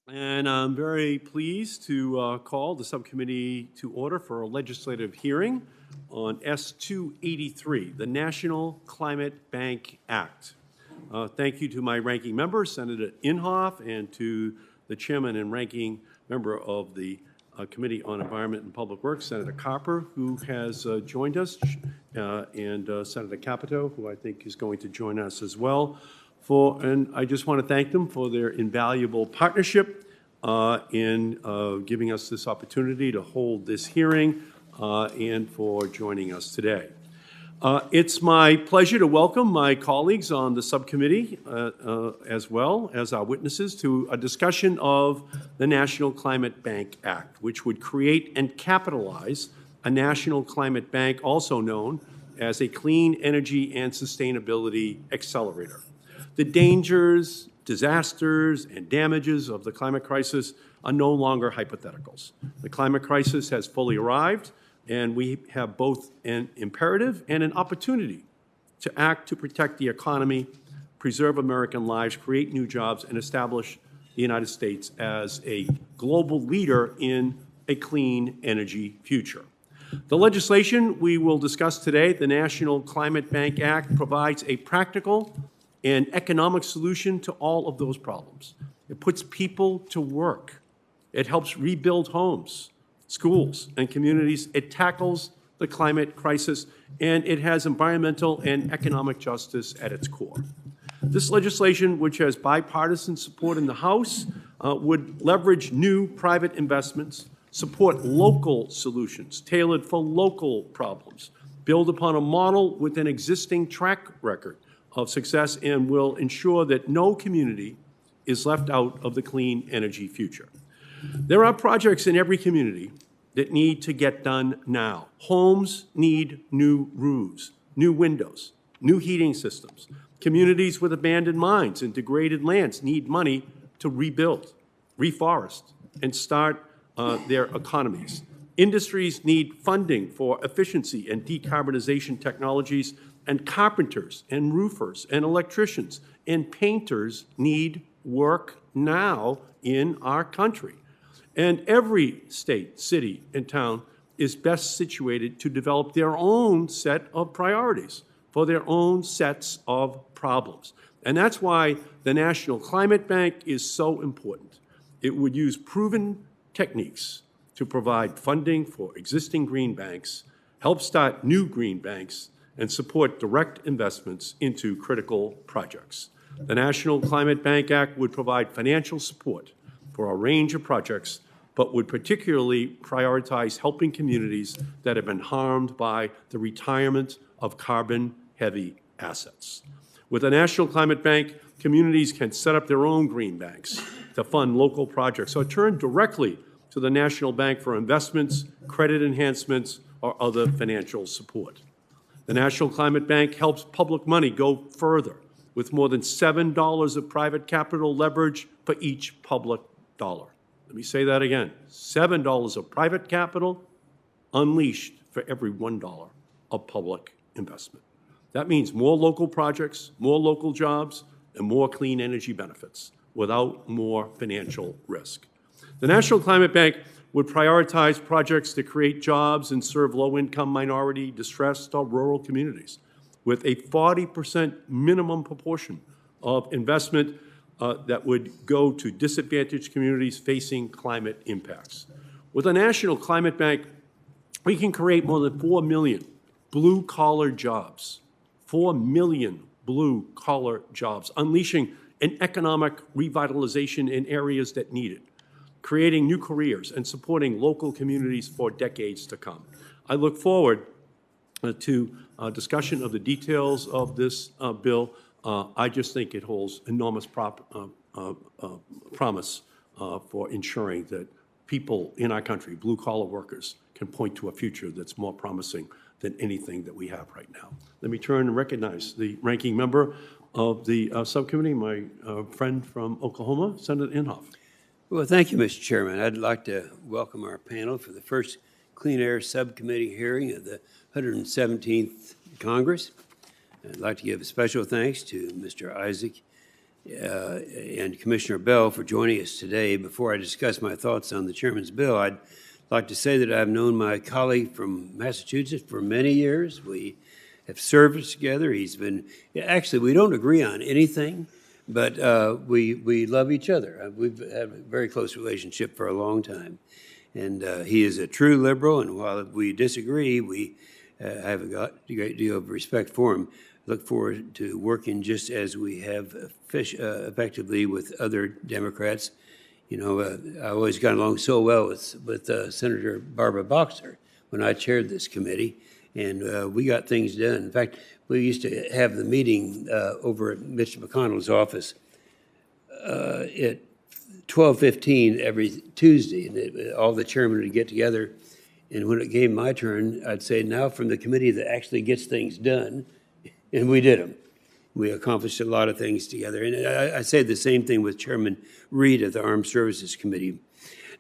And I'm very pleased to call the subcommittee to order for a legislative hearing on S-283, the National Climate Bank Act. Thank you to my ranking member, Senator Inhofe, and to the chairman and ranking member of the Committee on Environment and Public Works, Senator Carper, who has joined us, and Senator Capito, who I think is going to join us as well. And I just want to thank them for their invaluable partnership in giving us this opportunity to hold this hearing and for joining us today. It's my pleasure to welcome my colleagues on the subcommittee as well as our witnesses to a discussion of the National Climate Bank Act, which would create and capitalize a national climate bank, also known as a Clean Energy and Sustainability Accelerator. The dangers, disasters, and damages of the climate crisis are no longer hypotheticals. The climate crisis has fully arrived, and we have both an imperative and an opportunity to act to protect the economy, preserve American lives, create new jobs, and establish the United States as a global leader in a clean energy future. The legislation we will discuss today, the National Climate Bank Act, provides a practical and economic solution to all of those problems. It puts people to work. It helps rebuild homes, schools, and communities. It tackles the climate crisis, and it has environmental and economic justice at its core. This legislation, which has bipartisan support in the House, would leverage new private investments, support local solutions tailored for local problems, build upon a model with an existing track record of success, and will ensure that no community is left out of the clean energy future. There are projects in every community that need to get done now. Homes need new roofs, new windows, new heating systems. Communities with abandoned mines and degraded lands need money to rebuild, reforest, and start their economies. Industries need funding for efficiency and decarbonization technologies, and carpenters and roofers and electricians and painters need work now in our country. And every state, city, and town is best situated to develop their own set of priorities for their own sets of problems. And that's why the National Climate Bank is so important. It would use proven techniques to provide funding for existing green banks, help start new green banks, and support direct investments into critical projects. The National Climate Bank Act would provide financial support for a range of projects, but would particularly prioritize helping communities that have been harmed by the retirement of carbon-heavy assets. With the National Climate Bank, communities can set up their own green banks to fund local projects or turn directly to the National Bank for investments, credit enhancements, or other financial support. The National Climate Bank helps public money go further with more than $7 of private capital leverage for each public dollar. Let me say that again. $7 of private capital unleashed for every $1 of public investment. That means more local projects, more local jobs, and more clean energy benefits without more financial risk. The National Climate Bank would prioritize projects to create jobs and serve low-income, minority, distressed, or rural communities with a 40% minimum proportion of investment that would go to disadvantaged communities facing climate impacts. With a National Climate Bank, we can create more than 4 million blue-collar jobs, 4 million blue-collar jobs, unleashing an economic revitalization in areas that need it, creating new careers and supporting local communities for decades to come. I look forward to a discussion of the details of this bill. I just think it holds enormous promise for ensuring that people in our country, blue-collar workers, can point to a future that's more promising than anything that we have right now. Let me turn and recognize the ranking member of the subcommittee, my friend from Oklahoma, Senator Inhofe. Well, thank you, Mr. Chairman. I'd like to welcome our panel for the first Clean Air Subcommittee hearing of the 117th Congress. I'd like to give a special thanks to Mr. Isaac and Commissioner Bell for joining us today. Before I discuss my thoughts on the chairman's bill, I'd like to say that I've known my colleague from Massachusetts for many years. We have served together. He's been, actually, we don't agree on anything, but we love each other. We've had a very close relationship for a long time. And he is a true liberal, and while we disagree, we have a great deal of respect for him. Look forward to working just as we have effectively with other Democrats. You know, I always got along so well with Senator Barbara Boxer when I chaired this committee, and we got things done. In fact, we used to have the meeting over at Mitch McConnell's office at 12:15 every Tuesday, and all the chairmen would get together. And when it came my turn, I'd say, now from the committee that actually gets things done, and we did them. We accomplished a lot of things together. And I say the same thing with Chairman Reed of the Armed Services Committee.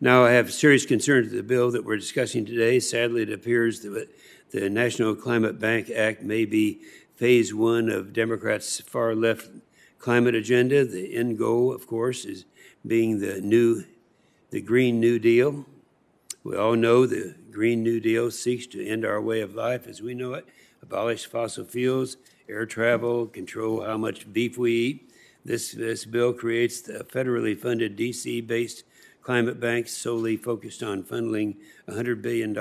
Now, I have serious concerns with the bill that we're discussing today. Sadly, it appears that the National Climate Bank Act may be phase one of Democrats' far-left climate agenda. The end goal, of course, is being the Green New Deal. We all know the Green New Deal seeks to end our way of life as we know it, abolish fossil fuels, air travel, control how much beef we eat. This bill creates the federally funded DC-based climate bank solely focused on funneling $100 billion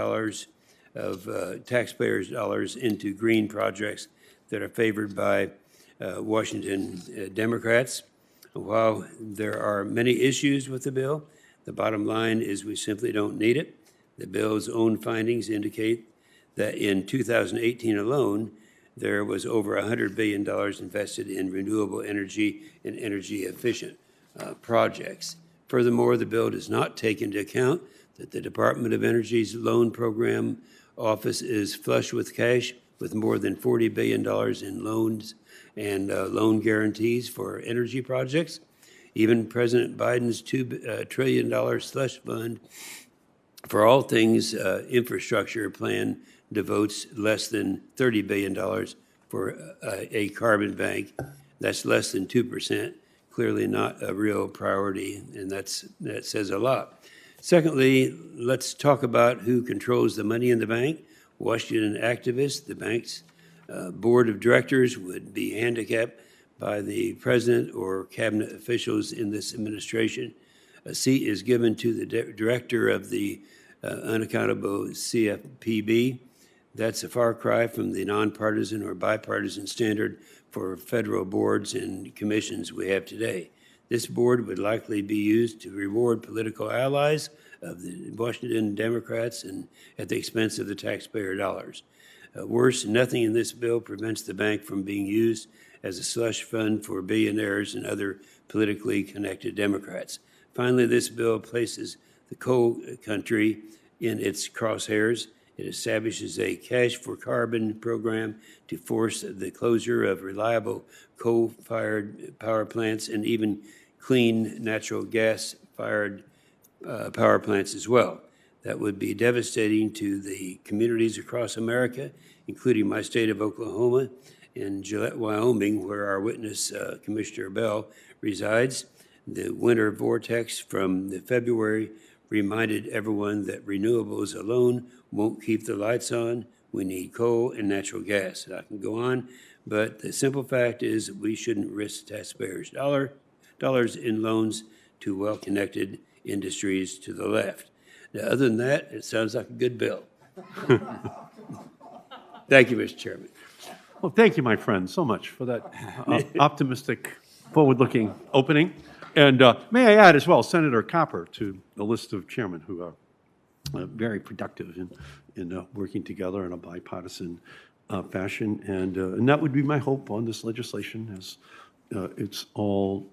of taxpayers' dollars into green projects that are favored by Washington Democrats. While there are many issues with the bill, the bottom line is we simply don't need it. The bill's own findings indicate that in 2018 alone, there was over $100 billion invested in renewable energy and energy-efficient projects. Furthermore, the bill does not take into account that the Department of Energy's loan program office is flush with cash with more than $40 billion in loans and loan guarantees for energy projects. Even President Biden's $2 trillion slush fund for all things infrastructure plan devotes less than $30 billion for a carbon bank. That's less than 2%, clearly not a real priority, and that says a lot. Secondly, let's talk about who controls the money in the bank. Washington activists, the bank's board of directors would be handicapped by the president or cabinet officials in this administration. A seat is given to the director of the unaccountable CFPB. That's a far cry from the nonpartisan or bipartisan standard for federal boards and commissions we have today. This board would likely be used to reward political allies of the Washington Democrats and at the expense of the taxpayer dollars. Worse, nothing in this bill prevents the bank from being used as a slush fund for billionaires and other politically connected Democrats. Finally, this bill places the coal country in its crosshairs. It establishes a cash for carbon program to force the closure of reliable coal-fired power plants and even clean natural gas-fired power plants as well. That would be devastating to the communities across America, including my state of Oklahoma and Gillette, Wyoming, where our witness, Commissioner Bell, resides. The winter vortex from the February reminded everyone that renewables alone won't keep the lights on. We need coal and natural gas. I can go on, but the simple fact is that we shouldn't risk taxpayers' dollars in loans to well-connected industries to the left. Now, other than that, it sounds like a good bill. Thank you, Mr. Chairman. Well, thank you, my friend, so much for that optimistic, forward-looking opening. And may I add as well, Senator Copper to the list of chairmen who are very productive in working together in a bipartisan fashion. And that would be my hope on this legislation as it's all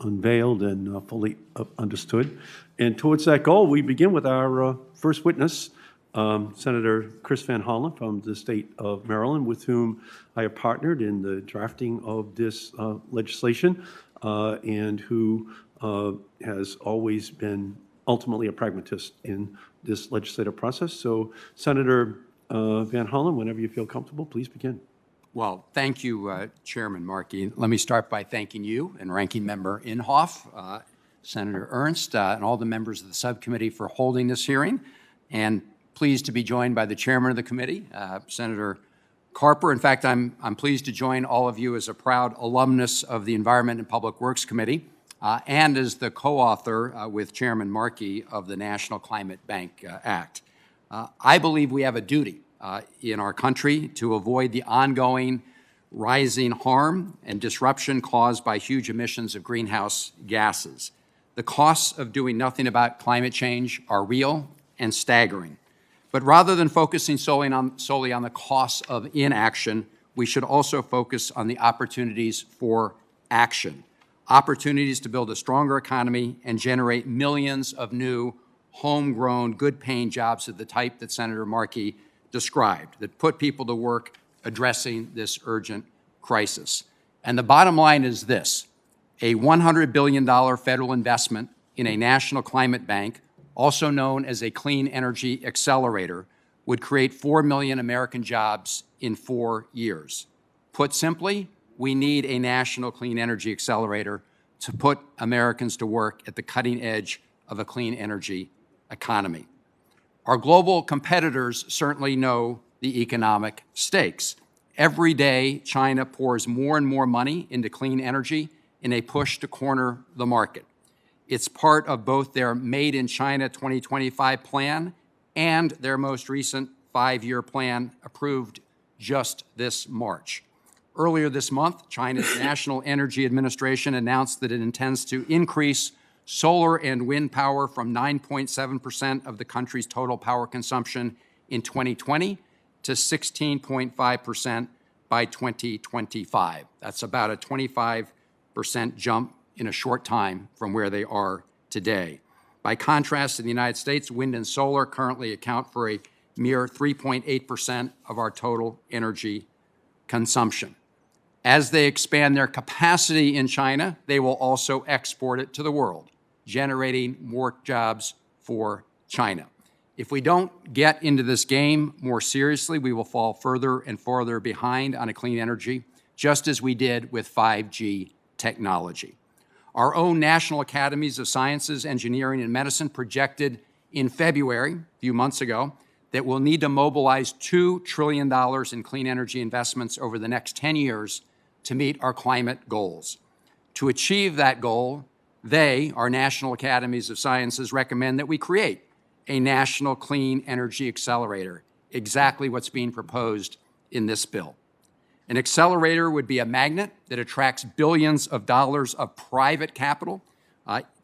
unveiled and fully understood. And towards that goal, we begin with our first witness, Senator Chris Van Hollen from the state of Maryland, with whom I have partnered in the drafting of this legislation, and who has always been ultimately a pragmatist in this legislative process. So, Senator Van Hollen, whenever you feel comfortable, please begin. Well, thank you, Chairman Markey. Let me start by thanking you and Ranking Member Inhofe, Senator Ernst, and all the members of the subcommittee for holding this hearing, and pleased to be joined by the chairman of the committee, Senator Carper. In fact, I'm pleased to join all of you as a proud alumnus of the Environment and Public Works Committee and as the co-author with Chairman Markey of the National Climate Bank Act. I believe we have a duty in our country to avoid the ongoing rising harm and disruption caused by huge emissions of greenhouse gases. The costs of doing nothing about climate change are real and staggering. But rather than focusing solely on the costs of inaction, we should also focus on the opportunities for action, opportunities to build a stronger economy and generate millions of new, homegrown, good-paying jobs of the type that Senator Markey described, that put people to work addressing this urgent crisis. And the bottom line is this: a $100 billion federal investment in a national climate bank, also known as a clean energy accelerator, would create 4 million American jobs in 4 years. Put simply, we need a national clean energy accelerator to put Americans to work at the cutting edge of a clean energy economy. Our global competitors certainly know the economic stakes. Every day, China pours more and more money into clean energy in a push to corner the market. It's part of both their Made in China 2025 plan and their most recent 5-year plan approved just this March. Earlier this month, China's National Energy Administration announced that it intends to increase solar and wind power from 9.7% of the country's total power consumption in 2020 to 16.5% by 2025. That's about a 25% jump in a short time from where they are today. By contrast, in the United States, wind and solar currently account for a mere 3.8% of our total energy consumption. As they expand their capacity in China, they will also export it to the world, generating more jobs for China. If we don't get into this game more seriously, we will fall further and further behind on a clean energy, just as we did with 5G technology. Our own National Academies of Sciences, Engineering, and Medicine projected in February, a few months ago, that we'll need to mobilize $2 trillion in clean energy investments over the next 10 years to meet our climate goals. To achieve that goal, they, our National Academies of Sciences, recommend that we create a National Clean Energy Accelerator, exactly what's being proposed in this bill. An accelerator would be a magnet that attracts billions of dollars of private capital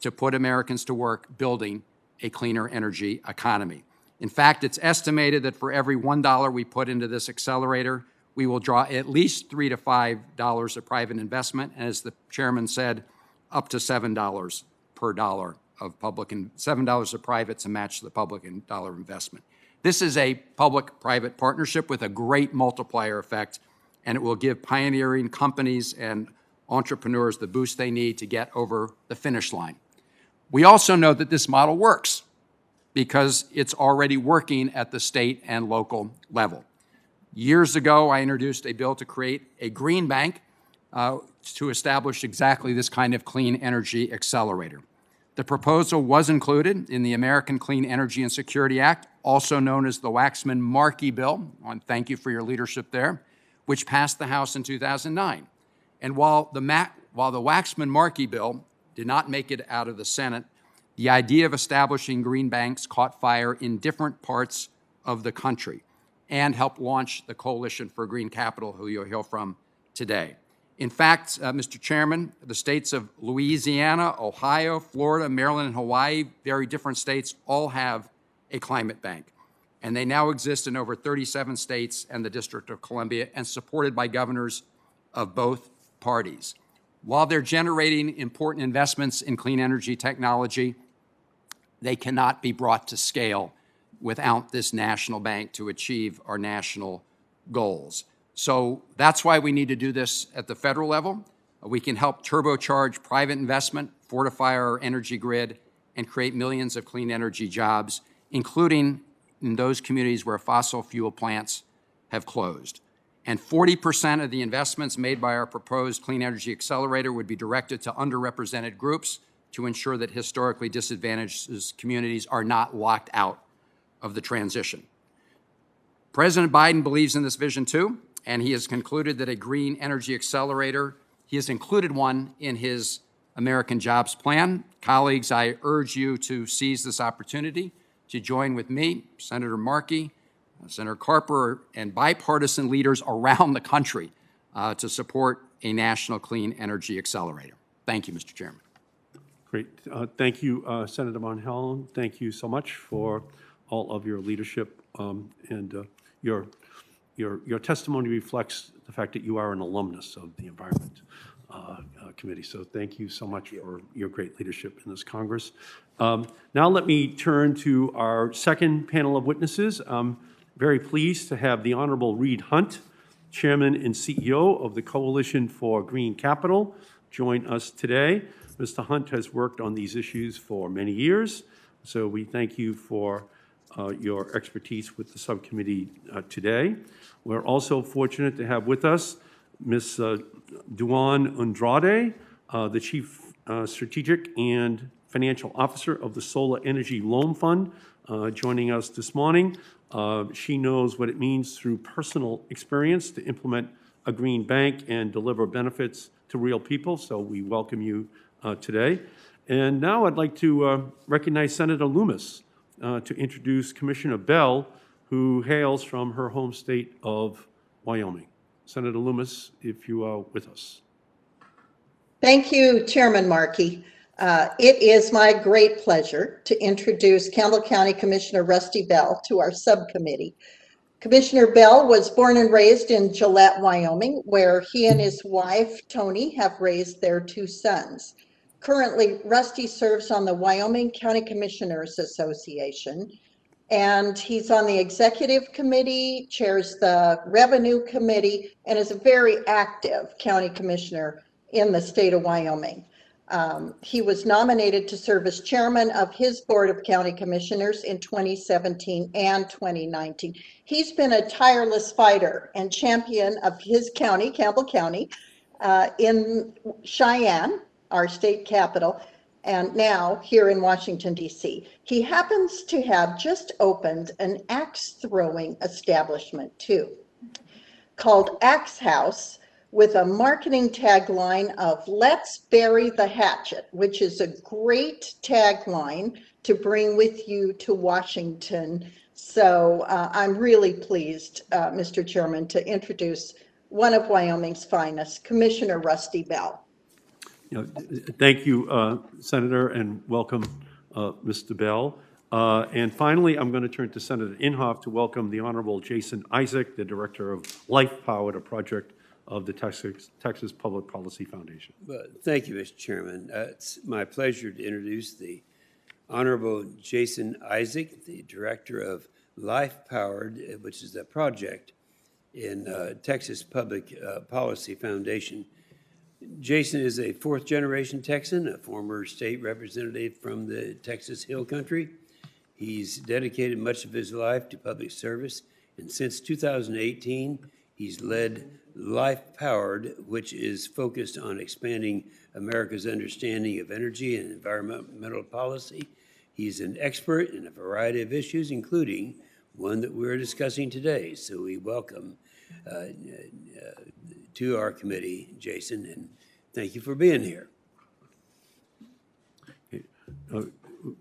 to put Americans to work building a cleaner energy economy. In fact, it's estimated that for every $1 we put into this accelerator, we will draw at least $3 to $5 of private investment, and as the chairman said, up to $7 per dollar of public and $7 of private to match the public and dollar investment. This is a public-private partnership with a great multiplier effect, and it will give pioneering companies and entrepreneurs the boost they need to get over the finish line. We also know that this model works because it's already working at the state and local level. Years ago, I introduced a bill to create a green bank to establish exactly this kind of clean energy accelerator. The proposal was included in the American Clean Energy and Security Act, also known as the Waxman-Markey bill, and thank you for your leadership there, which passed the House in 2009. And while the Waxman-Markey bill did not make it out of the Senate, the idea of establishing green banks caught fire in different parts of the country and helped launch the Coalition for Green Capital, who you'll hear from today. In fact, Mr. Chairman, the states of Louisiana, Ohio, Florida, Maryland, and Hawaii, very different states, all have a climate bank. And they now exist in over 37 states and the District of Columbia, and supported by governors of both parties. While they're generating important investments in clean energy technology, they cannot be brought to scale without this national bank to achieve our national goals. So that's why we need to do this at the federal level. We can help turbocharge private investment, fortify our energy grid, and create millions of clean energy jobs, including in those communities where fossil fuel plants have closed. and 40% of the investments made by our proposed Clean Energy Accelerator would be directed to underrepresented groups to ensure that historically disadvantaged communities are not locked out of the transition. President Biden believes in this vision too, and he has concluded that a green energy accelerator, he has included one in his American Jobs Plan. Colleagues, I urge you to seize this opportunity to join with me, Senator Markey, Senator Carper, and bipartisan leaders around the country to support a national clean energy accelerator. Thank you, Mr. Chairman. Great. Thank you, Senator Von Hollen. Thank you so much for all of your leadership, and your testimony reflects the fact that you are an alumnus of the Environment Committee. So thank you so much for your great leadership in this Congress. Now let me turn to our second panel of witnesses. I'm very pleased to have the Honorable Reed Hundt, Chairman and CEO of the Coalition for Green Capital, join us today. Mr. Hundt has worked on these issues for many years, so we thank you for your expertise with the subcommittee today. We're also fortunate to have with us Ms. Duan Andrade, the Chief Strategic and Financial Officer of the Solar Energy Loan Fund, joining us this morning. She knows what it means through personal experience to implement a green bank and deliver benefits to real people, so we welcome you today. And now I'd like to recognize Senator Loomis to introduce Commissioner Bell, who hails from her home state of Wyoming. Senator Loomis, if you are with us. Thank you, Chairman Markey. It is my great pleasure to introduce Campbell County Commissioner Rusty Bell to our subcommittee. Commissioner Bell was born and raised in Gillette, Wyoming, where he and his wife, Tony, have raised their 2 sons. Currently, Rusty serves on the Wyoming County Commissioners Association, and he's on the executive committee, chairs the revenue committee, and is a very active county commissioner in the state of Wyoming. He was nominated to serve as chairman of his board of county commissioners in 2017 and 2019. He's been a tireless fighter and champion of his county, Campbell County, in Cheyenne, our state capital, and now here in Washington, D.C. He happens to have just opened an axe throwing establishment too, called Axe House, with a marketing tagline of "Let's Bury the Hatchet," which is a great tagline to bring with you to Washington. So I'm really pleased, Mr. Chairman, to introduce one of Wyoming's finest, Commissioner Rusty Bell. Thank you, Senator, and welcome, Mr. Bell. And finally, I'm going to turn to Senator Inhofe to welcome the Honorable Jason Isaac, the Director of Life Powered, a project of the Texas Public Policy Foundation. Thank you, Mr. Chairman. It's my pleasure to introduce the Honorable Jason Isaac, the Director of Life Powered, which is a project in Texas Public Policy Foundation. Jason is a 4th-generation Texan, a former state representative from the Texas Hill Country. He's dedicated much of his life to public service, and since 2018, he's led Life Powered, which is focused on expanding America's understanding of energy and environmental policy. He's an expert in a variety of issues, including one that we're discussing today. So we welcome to our committee, Jason, and thank you for being here.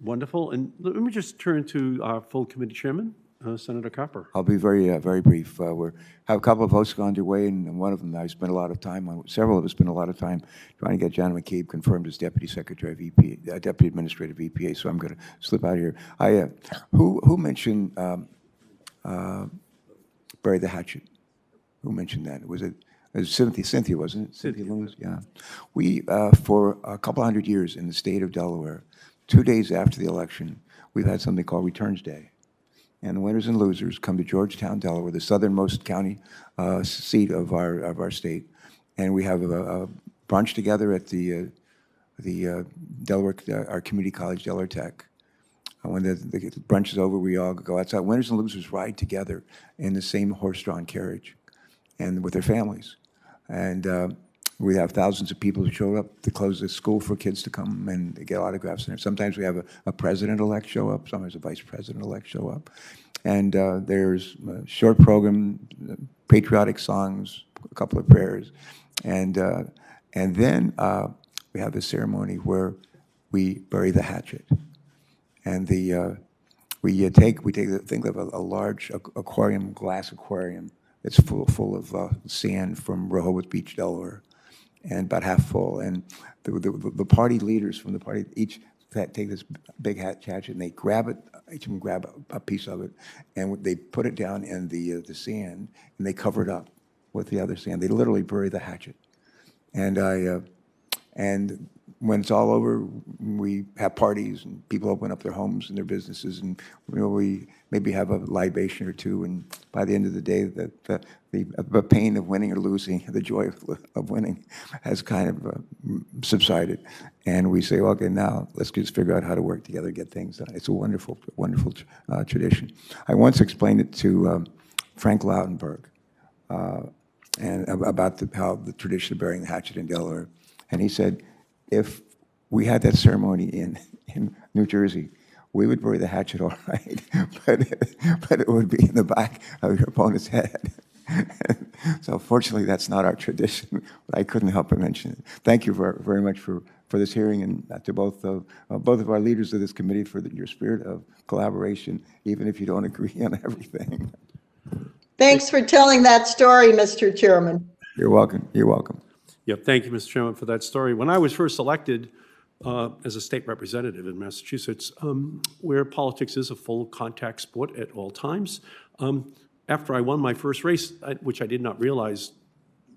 Wonderful. And let me just turn to our full committee chairman, Senator Carper. I'll be very brief. We have a couple of votes underway, and one of them I spent a lot of time on. Several of us spent a lot of time trying to get John McCabe confirmed as Deputy Secretary of EPA, Deputy Administrator of EPA. So I'm going to slip out of here. Who mentioned bury the hatchet? Who mentioned that? Was it Cynthia, wasn't it? Cynthia Loomis? Yeah. We, for a couple hundred years in the state of Delaware, 2 days after the election, we've had something called Returns Day. And the winners and losers come to Georgetown, Delaware, the southernmost county seat of our state. And we have a brunch together at the Delaware, our community college, Delaware Tech. When the brunch is over, we all go outside. Winners and losers ride together in the same horse-drawn carriage. and with their families. And we have thousands of people who show up to close the school for kids to come and get autographs in there. Sometimes we have a president-elect show up, sometimes a vice president-elect show up. And there's a short program, patriotic songs, a couple of prayers. And then we have this ceremony where we bury the hatchet. And we think of a large aquarium, glass aquarium that's full of sand from Rehoboth Beach, Delaware, and about half full. And the party leaders from the party each take this big hatchet and they grab it. Each of them grab a piece of it, and they put it down in the sand, and they cover it up with the other sand. They literally bury the hatchet. And when it's all over, we have parties, and people open up their homes and their businesses, and we maybe have a libation or two. And by the end of the day, the pain of winning or losing, the joy of winning, has kind of subsided. And we say, okay, now let's just figure out how to work together, get things done. It's a wonderful, wonderful tradition. I once explained it to Frank Lautenberg and about how the tradition of burying the hatchet in Delaware. And he said, if we had that ceremony in New Jersey, we would bury the hatchet all right, but it would be in the back of your opponent's head. So fortunately, that's not our tradition, but I couldn't help but mention it. Thank you very much for this hearing, and to both of our leaders of this committee for your spirit of collaboration, even if you don't agree on everything. Thanks for telling that story, Mr. Chairman. You're welcome. You're welcome. Yep, thank you, Mr. Chairman, for that story. When I was first elected as a state representative in Massachusetts, where politics is a full contact sport at all times, after I won my first race, which I did not realize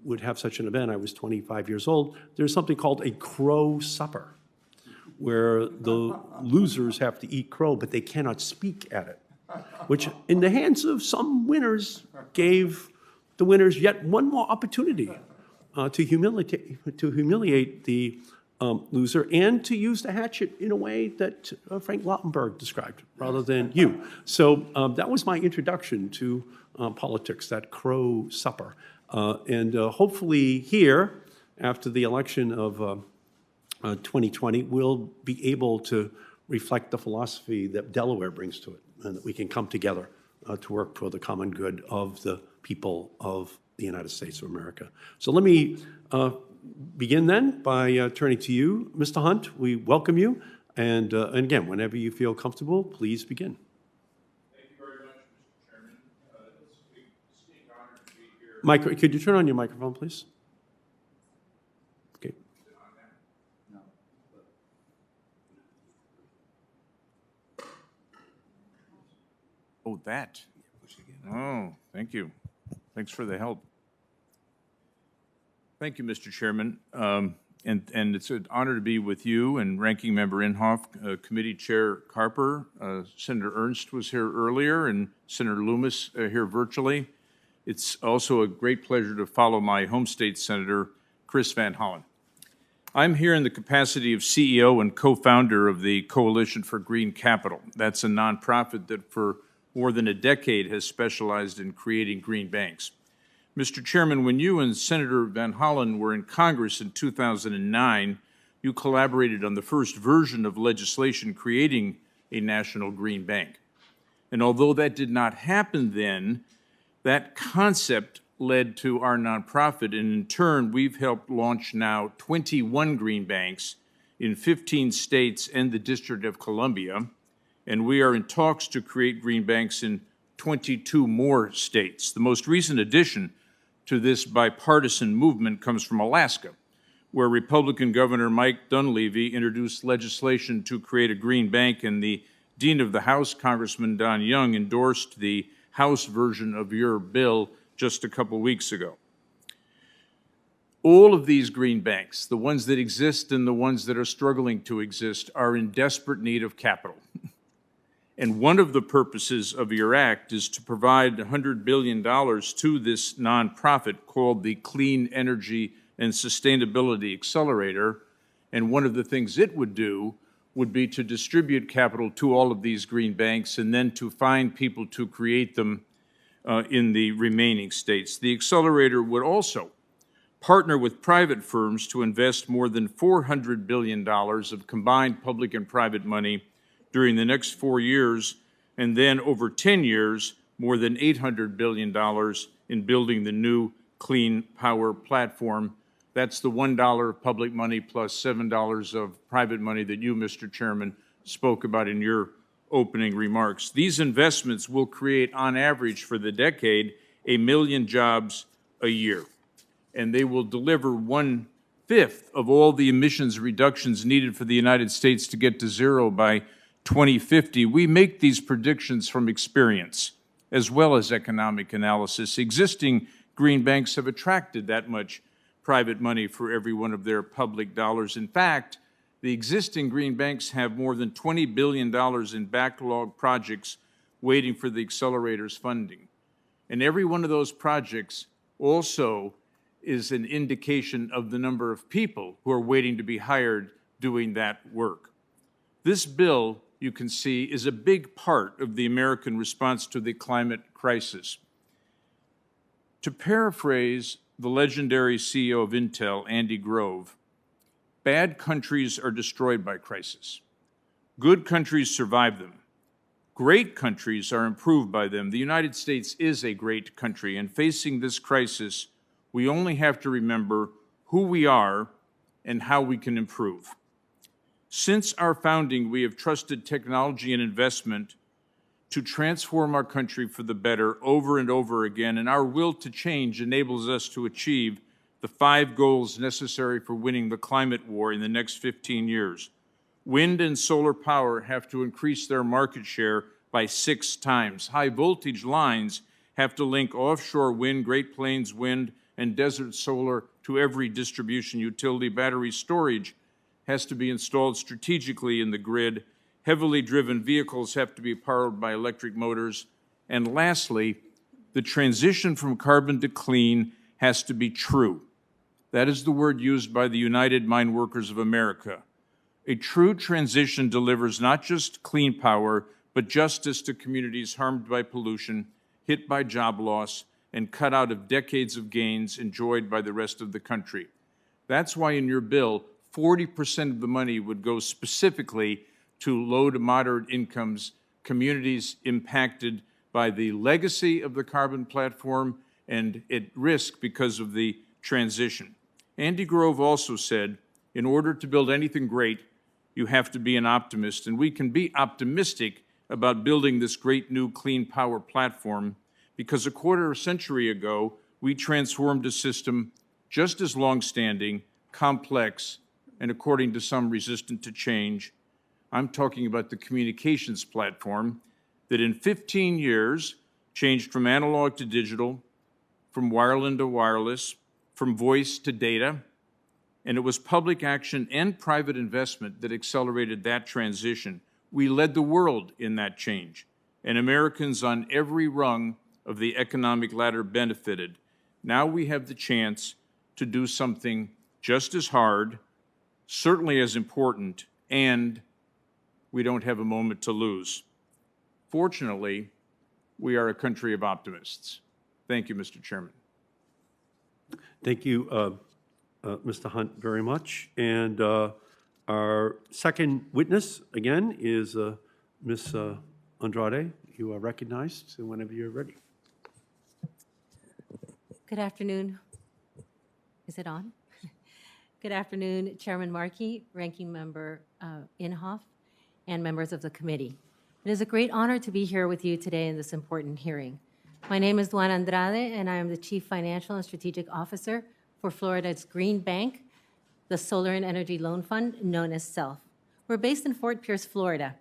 would have such an event, I was 25 years old, there's something called a crow supper, where the losers have to eat crow, but they cannot speak at it, which in the hands of some winners gave the winners yet one more opportunity to humiliate the loser and to use the hatchet in a way that Frank Lautenberg described, rather than you. So that was my introduction to politics, that crow supper. And hopefully here, after the election of 2020, we'll be able to reflect the philosophy that Delaware brings to it, and that we can come together to work for the common good of the people of the United States of America. So let me begin then by turning to you, Mr. Hunt. We welcome you. And again, whenever you feel comfortable, please begin. Thank you very much, Mr. Chairman. It's a distinct honor to be here. Could you turn on your microphone, please? Okay. Oh, that. Oh, thank you. Thanks for the help. Thank you, Mr. Chairman. And it's an honor to be with you and Ranking Member Inhofe, Committee Chair Carper. Senator Ernst was here earlier, and Senator Loomis here virtually. It's also a great pleasure to follow my home state Senator, Chris Van Hollen. I'm here in the capacity of CEO and co-founder of the Coalition for Green Capital. That's a nonprofit that for more than a decade has specialized in creating green banks. Mr. Chairman, when you and Senator Van Hollen were in Congress in 2009, you collaborated on the first version of legislation creating a national green bank. And although that did not happen then, that concept led to our nonprofit, and in turn, we've helped launch now 21 green banks in 15 states and the District of Columbia, and we are in talks to create green banks in 22 more states. The most recent addition to this bipartisan movement comes from Alaska, where Republican Governor Mike Dunleavy introduced legislation to create a green bank, and the Dean of the House, Congressman Don Young, endorsed the House version of your bill just a couple weeks ago. All of these green banks, the ones that exist and the ones that are struggling to exist, are in desperate need of capital. And one of the purposes of your act is to provide $100 billion to this nonprofit called the Clean Energy and Sustainability Accelerator. And one of the things it would do would be to distribute capital to all of these green banks and then to find people to create them in the remaining states. The Accelerator would also partner with private firms to invest more than $400 billion of combined public and private money during the next 4 years, and then over 10 years, more than $800 billion in building the new clean power platform. That's the $1 of public money plus $7 of private money that you, Mr. Chairman, spoke about in your opening remarks. These investments will create, on average for the decade, 1 million jobs a year, and they will deliver 1/5 of all the emissions reductions needed for the United States to get to zero by 2050. We make these predictions from experience as well as economic analysis. Existing green banks have attracted that much private money for every one of their public dollars. In fact, the existing green banks have more than $20 billion in backlog projects waiting for the Accelerator's funding. And every one of those projects also is an indication of the number of people who are waiting to be hired doing that work. This bill, you can see, is a big part of the American response to the climate crisis. To paraphrase the legendary CEO of Intel, Andy Grove, bad countries are destroyed by crisis. Good countries survive them. Great countries are improved by them. The United States is a great country, and facing this crisis, we only have to remember who we are and how we can improve. Since our founding, we have trusted technology and investment to transform our country for the better over and over again, and our will to change enables us to achieve the 5 goals necessary for winning the climate war in the next 15 years. Wind and solar power have to increase their market share by 6 times. High voltage lines have to link offshore wind, Great Plains wind, and desert solar to every distribution utility. Battery storage has to be installed strategically in the grid. Heavily driven vehicles have to be powered by electric motors. And lastly, the transition from carbon to clean has to be true. That is the word used by the United Mine Workers of America. A true transition delivers not just clean power, but justice to communities harmed by pollution, hit by job loss, and cut out of decades of gains enjoyed by the rest of the country. That's why in your bill, 40% of the money would go specifically to low to moderate incomes, communities impacted by the legacy of the carbon platform and at risk because of the transition. Andy Grove also said, in order to build anything great, you have to be an optimist, and we can be optimistic about building this great new clean power platform because a quarter century ago, we transformed a system just as long-standing, complex, and according to some resistant to change. I'm talking about the communications platform that in 15 years changed from analog to digital, from wireline to wireless, from voice to data, and it was public action and private investment that accelerated that transition. We led the world in that change, and Americans on every rung of the economic ladder benefited. Now we have the chance to do something just as hard, certainly as important, and we don't have a moment to lose. Fortunately, we are a country of optimists. Thank you, Mr. Chairman. Thank you, Mr. Hunt, very much. And our second witness, again, is Ms. Andrade. You are recognized whenever you're ready. Good afternoon. Is it on? Good afternoon, Chairman Markey, Ranking Member Inhofe, and members of the committee. It is a great honor to be here with you today in this important hearing. My name is Duana Andrade, and I am the Chief Financial and Strategic Officer for Florida's Green Bank, the Solar and Energy Loan Fund, known as SELF. We're based in Fort Pierce, Florida,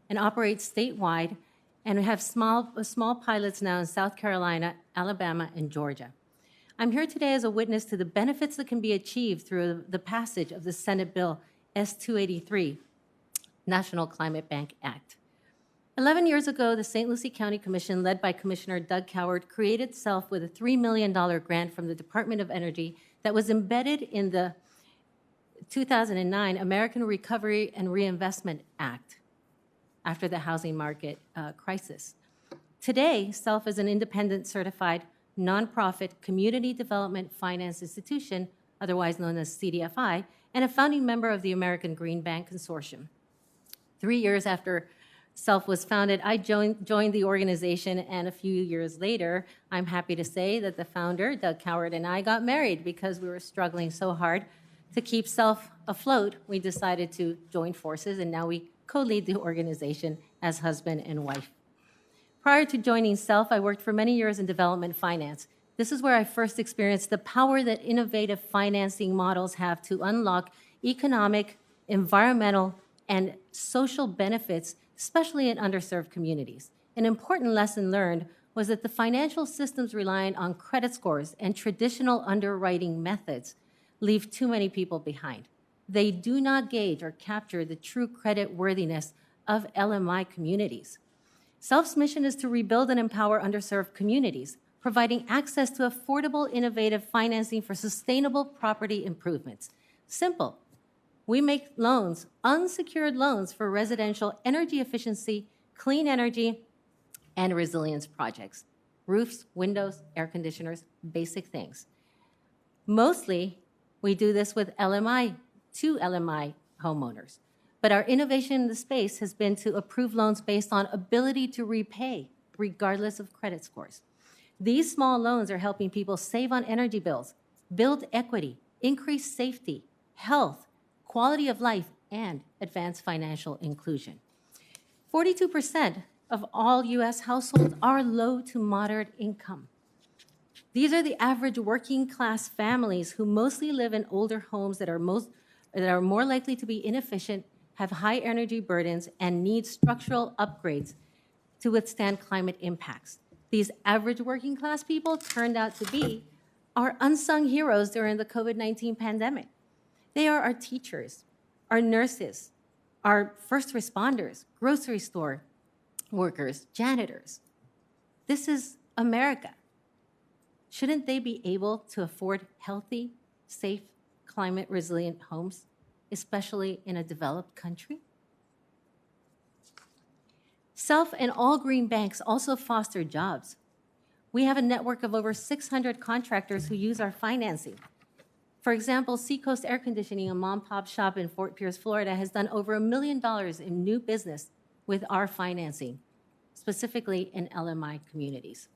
and operate statewide, and we have small pilots now in South Carolina, Alabama, and Georgia. I'm here today as a witness to the benefits that can be achieved through the passage of the Senate Bill S-283, National Climate Bank Act. 11 years ago, the St. Lucie County Commission, led by Commissioner Doug Coward, created SELF with a $3 million grant from the Department of Energy that was embedded in the 2009 American Recovery and Reinvestment Act after the housing market crisis. Today, SELF is an independent certified nonprofit community development finance institution, otherwise known as CDFI, and a founding member of the American Green Bank Consortium. 3 years after SELF was founded, I joined the organization, and a few years later, I'm happy to say that the founder, Doug Coward, and I got married because we were struggling so hard to keep SELF afloat. We decided to join forces, and now we co-lead the organization as husband and wife. Prior to joining SELF, I worked for many years in development finance. This is where I first experienced the power that innovative financing models have to unlock economic, environmental, and social benefits, especially in underserved communities. An important lesson learned was that the financial systems reliant on credit scores and traditional underwriting methods leave too many people behind. They do not gauge or capture the true credit worthiness of LMI communities. SELF's mission is to rebuild and empower underserved communities, providing access to affordable, innovative financing for sustainable property improvements. Simple. We make loans, unsecured loans for residential energy efficiency, clean energy, and resilience projects. Roofs, windows, air conditioners, basic things. Mostly, we do this with LMI, to LMI homeowners. But our innovation in the space has been to approve loans based on ability to repay, regardless of credit scores. These small loans are helping people save on energy bills, build equity, increase safety, health, quality of life, and advance financial inclusion. 42% of all U.S. households are low to moderate income. These are the average working class families who mostly live in older homes that are more likely to be inefficient, have high energy burdens, and need structural upgrades to withstand climate impacts. These average working class people turned out to be our unsung heroes during the COVID-19 pandemic. They are our teachers, our nurses, our first responders, grocery store workers, janitors. This is America. Shouldn't they be able to afford healthy, safe, climate-resilient homes, especially in a developed country? SELF and all green banks also foster jobs. We have a network of over 600 contractors who use our financing. For example, Seacoast Air Conditioning, a mom-pop shop in Fort Pierce, Florida, has done over $1 million in new business with our financing, specifically in LMI communities.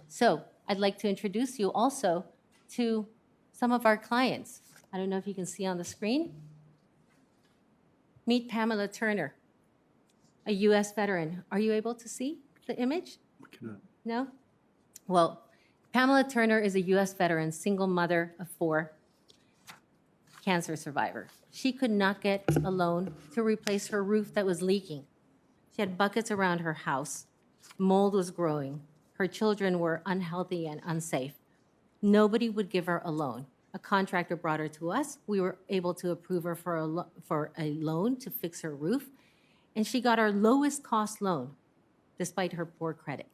So I'd like to introduce you also to some of our clients. I don't know if you can see on the screen. Meet Pamela Turner, a U.S. veteran. Are you able to see the image? No? Well, Pamela Turner is a U.S. veteran, single mother of 4, cancer survivor. She could not get a loan to replace her roof that was leaking. She had buckets around her house. Mold was growing. Her children were unhealthy and unsafe. Nobody would give her a loan. A contractor brought her to us. We were able to approve her for a loan to fix her roof, and she got our lowest cost loan despite her poor credit.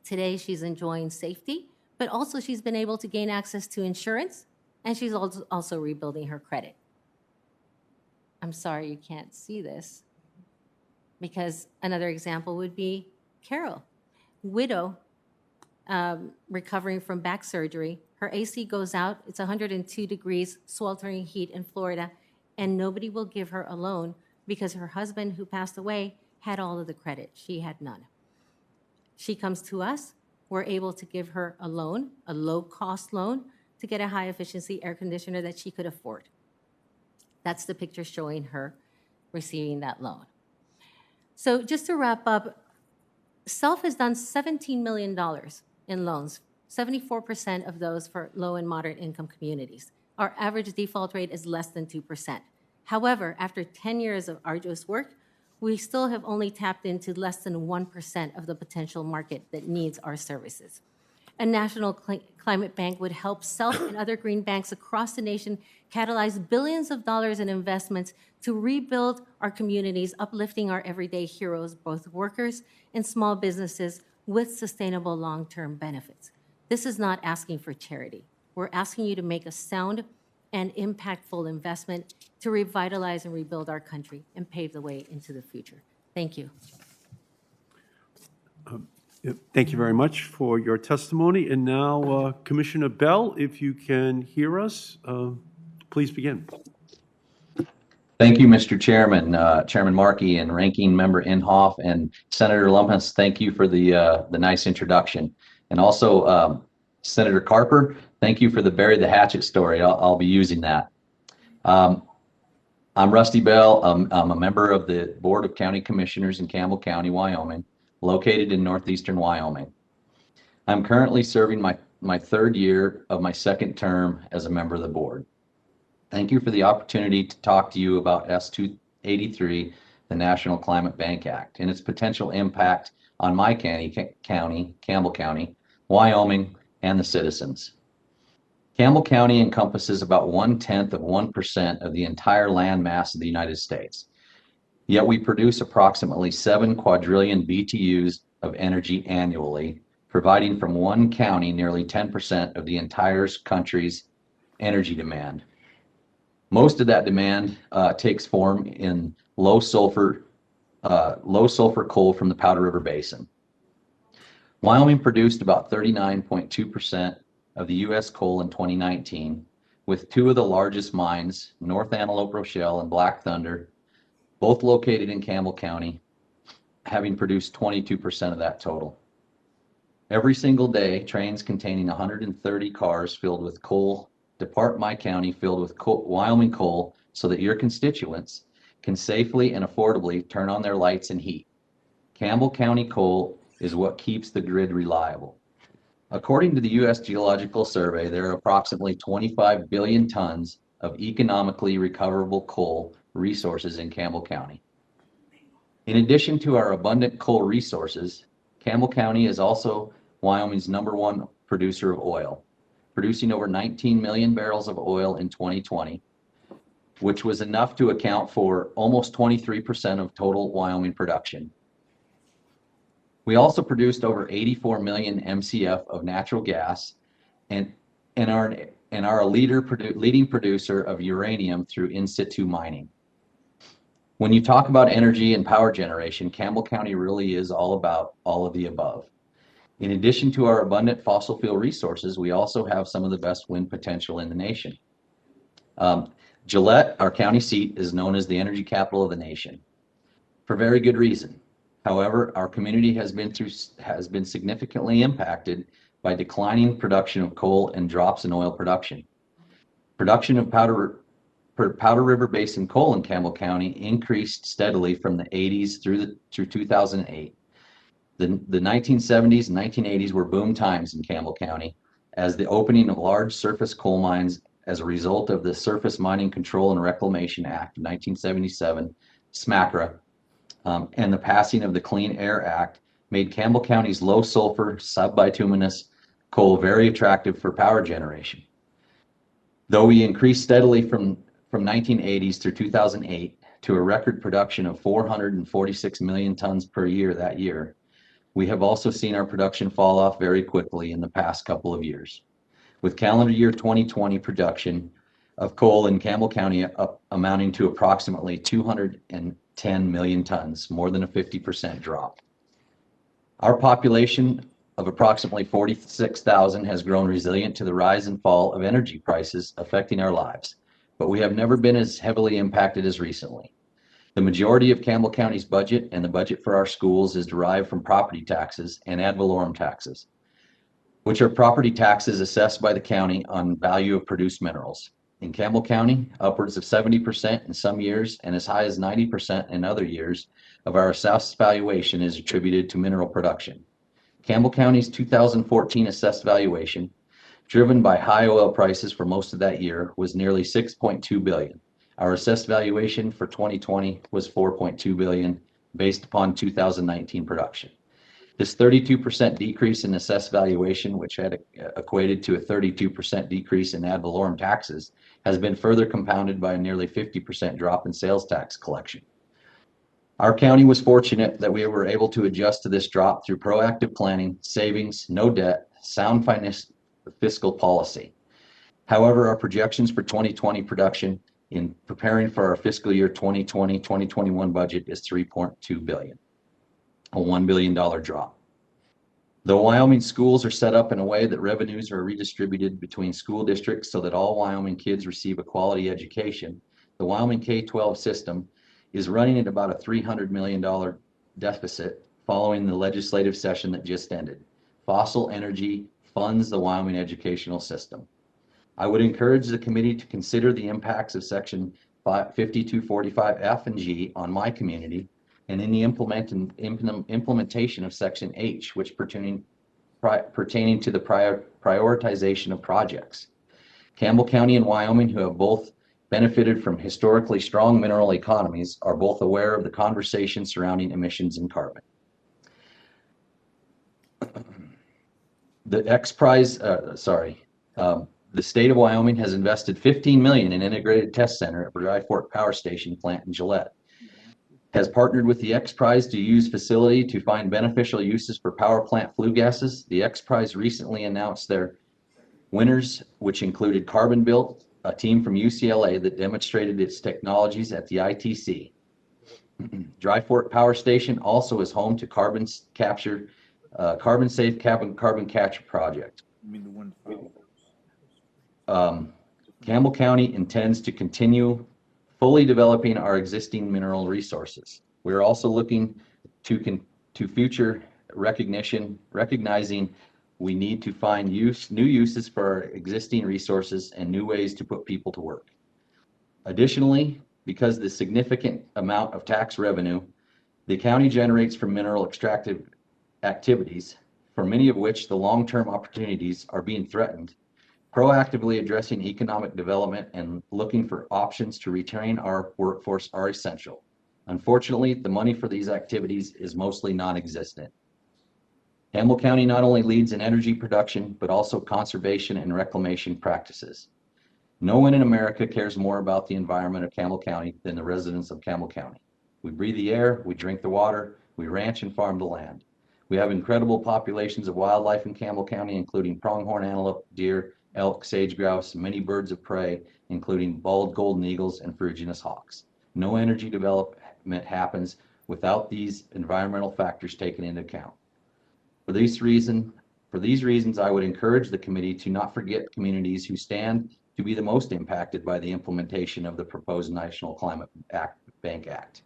Today, she's enjoying safety, but also she's been able to gain access to insurance, and she's also rebuilding her credit. I'm sorry you can't see this, because another example would be Carol, widow, recovering from back surgery. Her AC goes out, it's 102 degrees, sweltering heat in Florida, and nobody will give her a loan because her husband, who passed away, had all of the credit. She had none. She comes to us. We're able to give her a loan, a low-cost loan, to get a high-efficiency air conditioner that she could afford. That's the picture showing her receiving that loan. So just to wrap up, SELF has done $17 million in loans, 74% of those for low and moderate income communities. Our average default rate is less than 2%. However, after 10 years of arduous work, we still have only tapped into less than 1% of the potential market that needs our services. A national climate bank would help SELF and other green banks across the nation catalyze billions of dollars in investments to rebuild our communities, uplifting our everyday heroes, both workers and small businesses, with sustainable long-term benefits. This is not asking for charity. We're asking you to make a sound and impactful investment to revitalize and rebuild our country and pave the way into the future. Thank you. Thank you very much for your testimony. And now, Commissioner Bell, if you can hear us, please begin. Thank you, Mr. Chairman, Chairman Markey and Ranking Member Inhofe, and Senator Lumpens. Thank you for the nice introduction. And also, Senator Carper, thank you for the bury the hatchet story. I'll be using that. I'm Rusty Bell. I'm a member of the Board of County Commissioners in Campbell County, Wyoming, located in northeastern Wyoming. I'm currently serving my third year of my second term as a member of the board. Thank you for the opportunity to talk to you about S283, the National Climate Bank Act, and its potential impact on my county, Campbell County, Wyoming, and the citizens. Campbell County encompasses about 0.1% of the entire land mass of the United States. Yet we produce approximately 7 quadrillion BTUs of energy annually, providing from one county nearly 10% of the entire country's energy demand. Most of that demand takes form in low sulfur coal from the Powder River Basin. Wyoming produced about 39.2% of the U.S. coal in 2019, with 2 of the largest mines, North Antelope Rochelle and Black Thunder, both located in Campbell County, having produced 22% of that total. Every single day, trains containing 130 cars filled with coal depart my county filled with Wyoming coal so that your constituents can safely and affordably turn on their lights and heat. Campbell County coal is what keeps the grid reliable. According to the U.S. Geological Survey, there are approximately 25 billion tons of economically recoverable coal resources in Campbell County. In addition to our abundant coal resources, Campbell County is also Wyoming's #1 producer of oil, producing over 19 million barrels of oil in 2020, which was enough to account for almost 23% of total Wyoming production. We also produced over 84 million MCF of natural gas and are a leading producer of uranium through in situ mining. When you talk about energy and power generation, Campbell County really is all about all of the above. In addition to our abundant fossil fuel resources, we also have some of the best wind potential in the nation. Gillette, our county seat, is known as the energy capital of the nation, for very good reason. However, our community has been significantly impacted by declining production of coal and drops in oil production. Production of Powder River Basin coal in Campbell County increased steadily from the 80s through 2008. The 1970s and 1980s were boom times in Campbell County, as the opening of large surface coal mines as a result of the Surface Mining Control and Reclamation Act of 1977, SMCRA, and the passing of the Clean Air Act made Campbell County's low sulfur subbituminous coal very attractive for power generation. Though we increased steadily from 1980s through 2008 to a record production of 446 million tons per year that year, we have also seen our production fall off very quickly in the past couple of years, with calendar year 2020 production of coal in Campbell County amounting to approximately 210 million tons, more than a 50% drop. Our population of approximately 46,000 has grown resilient to the rise and fall of energy prices affecting our lives, but we have never been as heavily impacted as recently. The majority of Campbell County's budget and the budget for our schools is derived from property taxes and ad valorem taxes, which are property taxes assessed by the county on value of produced minerals. In Campbell County, upwards of 70% in some years and as high as 90% in other years of our assessed valuation is attributed to mineral production. Campbell County's 2014 assessed valuation, driven by high oil prices for most of that year, was nearly $6.2 billion. Our assessed valuation for 2020 was $4.2 billion based upon 2019 production. This 32% decrease in assessed valuation, which had equated to a 32% decrease in ad valorem taxes, has been further compounded by a nearly 50% drop in sales tax collection. Our county was fortunate that we were able to adjust to this drop through proactive planning, savings, no debt, sound fiscal policy. However, our projections for 2020 production in preparing for our fiscal year 2020-2021 budget is $3.2 billion, a $1 billion drop. The Wyoming schools are set up in a way that revenues are redistributed between school districts so that all Wyoming kids receive a quality education. The Wyoming K-12 system is running at about a $300 million deficit following the legislative session that just ended. Fossil energy funds the Wyoming educational system. I would encourage the committee to consider the impacts of Section 5245F and G on my community and in the implementation of Section H, which pertaining to the prioritization of projects. Campbell County and Wyoming, who have both benefited from historically strong mineral economies, are both aware of the conversation surrounding emissions and carbon. The state of Wyoming has invested $15 million in integrated test center at Dry Fork Power Station plant in Gillette. Has partnered with the X Prize to use facility to find beneficial uses for power plant flue gases. The X Prize recently announced their winners, which included Carbon Built, a team from UCLA that demonstrated its technologies at the ITC. Dry Fork Power Station also is home to carbon safe carbon capture project. You mean the one? Campbell County intends to continue fully developing our existing mineral resources. We are also looking to future recognizing we need to find new uses for our existing resources and new ways to put people to work. Additionally, because the significant amount of tax revenue the county generates from mineral extractive activities, for many of which the long-term opportunities are being threatened, proactively addressing economic development and looking for options to retain our workforce are essential. Unfortunately, the money for these activities is mostly non-existent. Campbell County not only leads in energy production, but also conservation and reclamation practices. No one in America cares more about the environment of Campbell County than the residents of Campbell County. We breathe the air, we drink the water, we ranch and farm the land. We have incredible populations of wildlife in Campbell County, including pronghorn antelope, deer, elk, sage grouse, many birds of prey, including bald golden eagles and ferruginous hawks. No energy development happens without these environmental factors taken into account. For these reasons, I would encourage the committee to not forget communities who stand to be the most impacted by the implementation of the proposed National Climate Bank Act.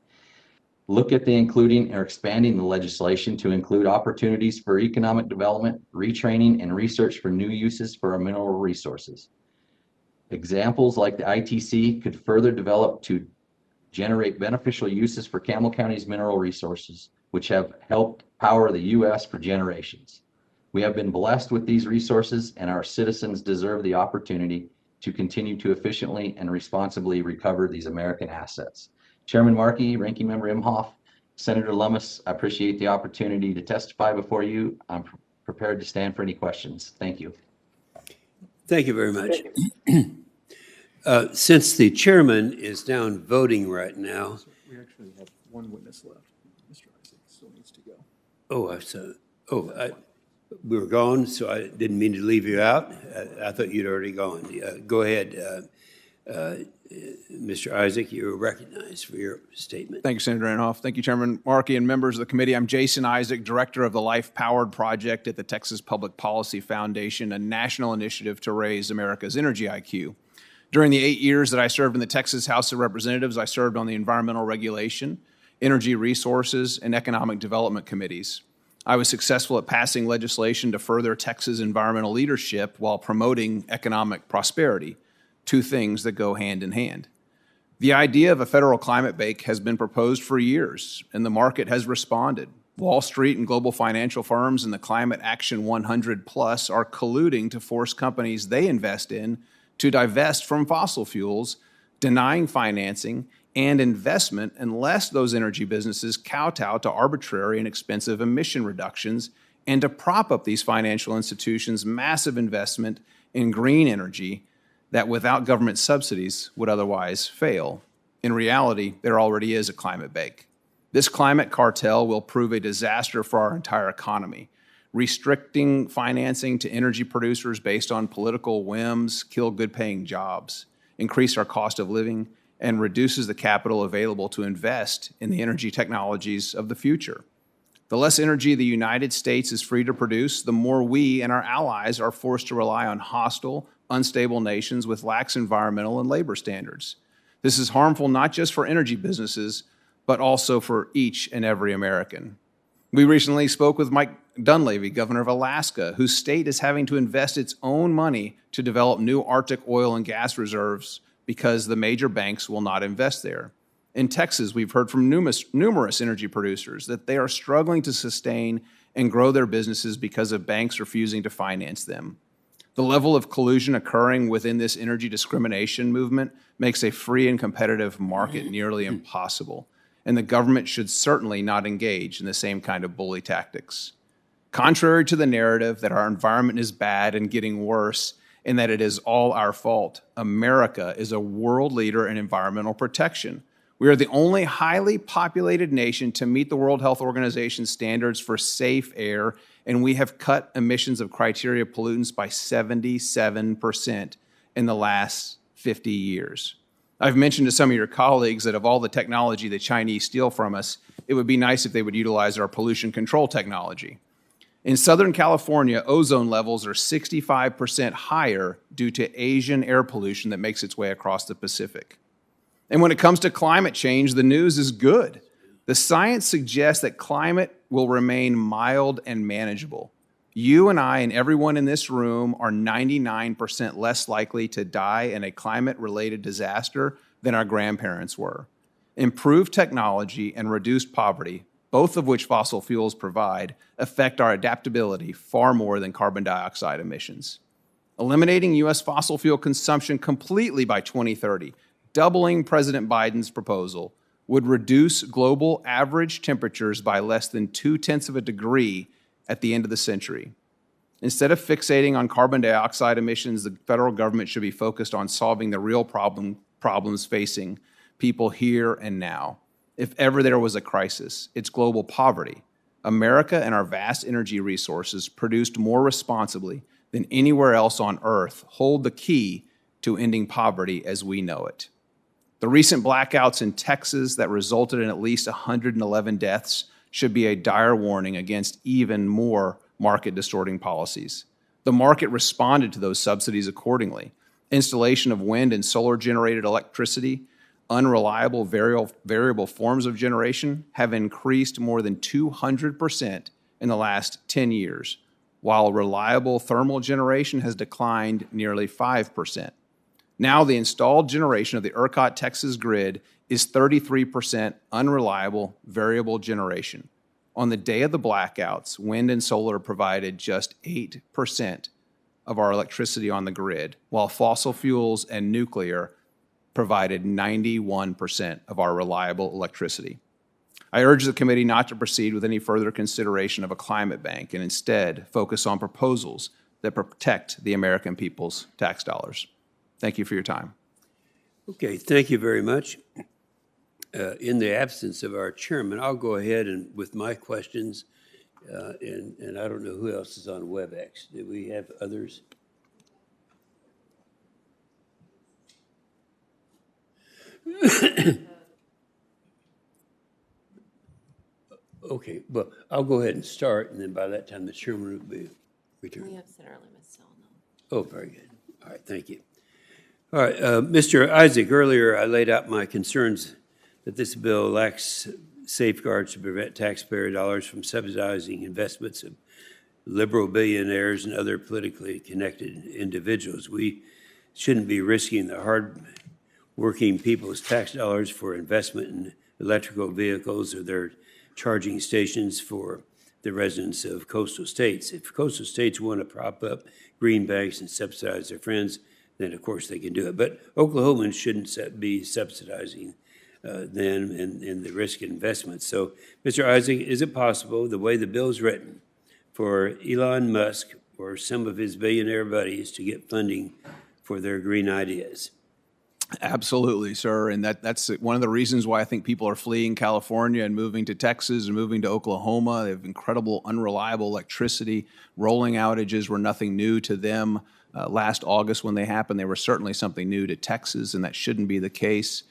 Look at the including or expanding the legislation to include opportunities for economic development, retraining, and research for new uses for our mineral resources. Examples like the ITC could further develop to generate beneficial uses for Campbell County's mineral resources, which have helped power the U.S. for generations. We have been blessed with these resources, and our citizens deserve the opportunity to continue to efficiently and responsibly recover these American assets. Chairman Markey, Ranking Member Imhoff, Senator Lummis, I appreciate the opportunity to testify before you. I'm prepared to stand for any questions. Thank you. Thank you very much. Since the chairman is down voting right now. We actually have one witness left. Mr. Isaac still needs to go. We were gone, so I didn't mean to leave you out. I thought you'd already gone. Go ahead, Mr. Isaac. You are recognized for your statement. Thank you, Senator Inhofe. Thank you, Chairman Markey and members of the committee. I'm Jason Isaac, Director of the Life Powered Project at the Texas Public Policy Foundation, a national initiative to raise America's energy IQ. During the 8 years that I served in the Texas House of Representatives, I served on the Environmental Regulation, Energy Resources, and Economic Development Committees. I was successful at passing legislation to further Texas environmental leadership while promoting economic prosperity, two things that go hand in hand. The idea of a federal climate bank has been proposed for years, and the market has responded. Wall Street and global financial firms and the Climate Action 100 Plus are colluding to force companies they invest in to divest from fossil fuels, denying financing and investment unless those energy businesses kowtow to arbitrary and expensive emission reductions, and to prop up these financial institutions' massive investment in green energy that without government subsidies would otherwise fail. In reality, there already is a climate bank. This climate cartel will prove a disaster for our entire economy. Restricting financing to energy producers based on political whims kill good-paying jobs, increase our cost of living, and reduces the capital available to invest in the energy technologies of the future. The less energy the United States is free to produce, the more we and our allies are forced to rely on hostile, unstable nations with lax environmental and labor standards. This is harmful not just for energy businesses, but also for each and every American. We recently spoke with Mike Dunleavy, governor of Alaska, whose state is having to invest its own money to develop new Arctic oil and gas reserves because the major banks will not invest there. In Texas, we've heard from numerous energy producers that they are struggling to sustain and grow their businesses because of banks refusing to finance them. The level of collusion occurring within this energy discrimination movement makes a free and competitive market nearly impossible, and the government should certainly not engage in the same kind of bully tactics. Contrary to the narrative that our environment is bad and getting worse and that it is all our fault, America is a world leader in environmental protection. We are the only highly populated nation to meet the World Health Organization standards for safe air, and we have cut emissions of criteria pollutants by 77% in the last 50 years. I've mentioned to some of your colleagues that of all the technology the Chinese steal from us, it would be nice if they would utilize our pollution control technology. In Southern California, ozone levels are 65% higher due to Asian air pollution that makes its way across the Pacific. And when it comes to climate change, the news is good. The science suggests that climate will remain mild and manageable. You and I and everyone in this room are 99% less likely to die in a climate-related disaster than our grandparents were. Improved technology and reduced poverty, both of which fossil fuels provide, affect our adaptability far more than carbon dioxide emissions. Eliminating U.S. fossil fuel consumption completely by 2030, doubling President Biden's proposal, would reduce global average temperatures by less than 0.2 of a degree at the end of the century. Instead of fixating on carbon dioxide emissions, the federal government should be focused on solving the real problems facing people here and now. If ever there was a crisis, it's global poverty. America and our vast energy resources, produced more responsibly than anywhere else on Earth, hold the key to ending poverty as we know it. The recent blackouts in Texas that resulted in at least 111 deaths should be a dire warning against even more market-distorting policies. The market responded to those subsidies accordingly. Installation of wind and solar-generated electricity, unreliable variable forms of generation have increased more than 200% in the last 10 years, while reliable thermal generation has declined nearly 5%. Now the installed generation of the ERCOT Texas grid is 33% unreliable variable generation. On the day of the blackouts, wind and solar provided just 8% of our electricity on the grid, while fossil fuels and nuclear provided 91% of our reliable electricity. I urge the committee not to proceed with any further consideration of a climate bank and instead focus on proposals that protect the American people's tax dollars. Thank you for your time. Okay, thank you very much. In the absence of our chairman, I'll go ahead and with my questions, and I don't know who else is on WebEx. Do we have others? Okay, well, I'll go ahead and start, and then by that time, the chairman will be returned. We have Senator Loomis still on. Oh, very good. All right, thank you. All right, Mr. Isaac, earlier I laid out my concerns that this bill lacks safeguards to prevent taxpayer dollars from subsidizing investments of liberal billionaires and other politically connected individuals. We shouldn't be risking the hard-working people's tax dollars for investment in electrical vehicles or their charging stations for the residents of coastal states. If coastal states want to prop up green banks and subsidize their friends, then of course they can do it. But Oklahomans shouldn't be subsidizing them in the risk investments. So, Mr. Isaac, is it possible, the way the bill's written, for Elon Musk or some of his billionaire buddies to get funding for their green ideas? Absolutely, sir. And that's one of the reasons why I think people are fleeing California and moving to Texas and moving to Oklahoma. They have incredible, unreliable electricity. Rolling outages were nothing new to them. Last August when they happened, they were certainly something new to Texas, and that shouldn't be the case.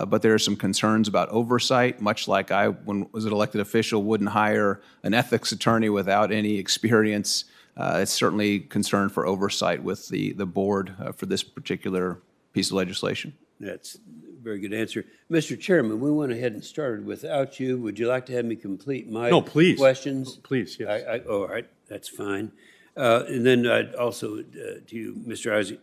but there are some concerns about oversight, much like I, when I was an elected official, wouldn't hire an ethics attorney without any experience. It's certainly concern for oversight with the board for this particular piece of legislation. That's a very good answer. Mr. Chairman, we went ahead and started without you. Would you like to have me complete my No, please. questions? Please, yes. All right, that's fine. And then I'd also, to you, Mr. Isaac,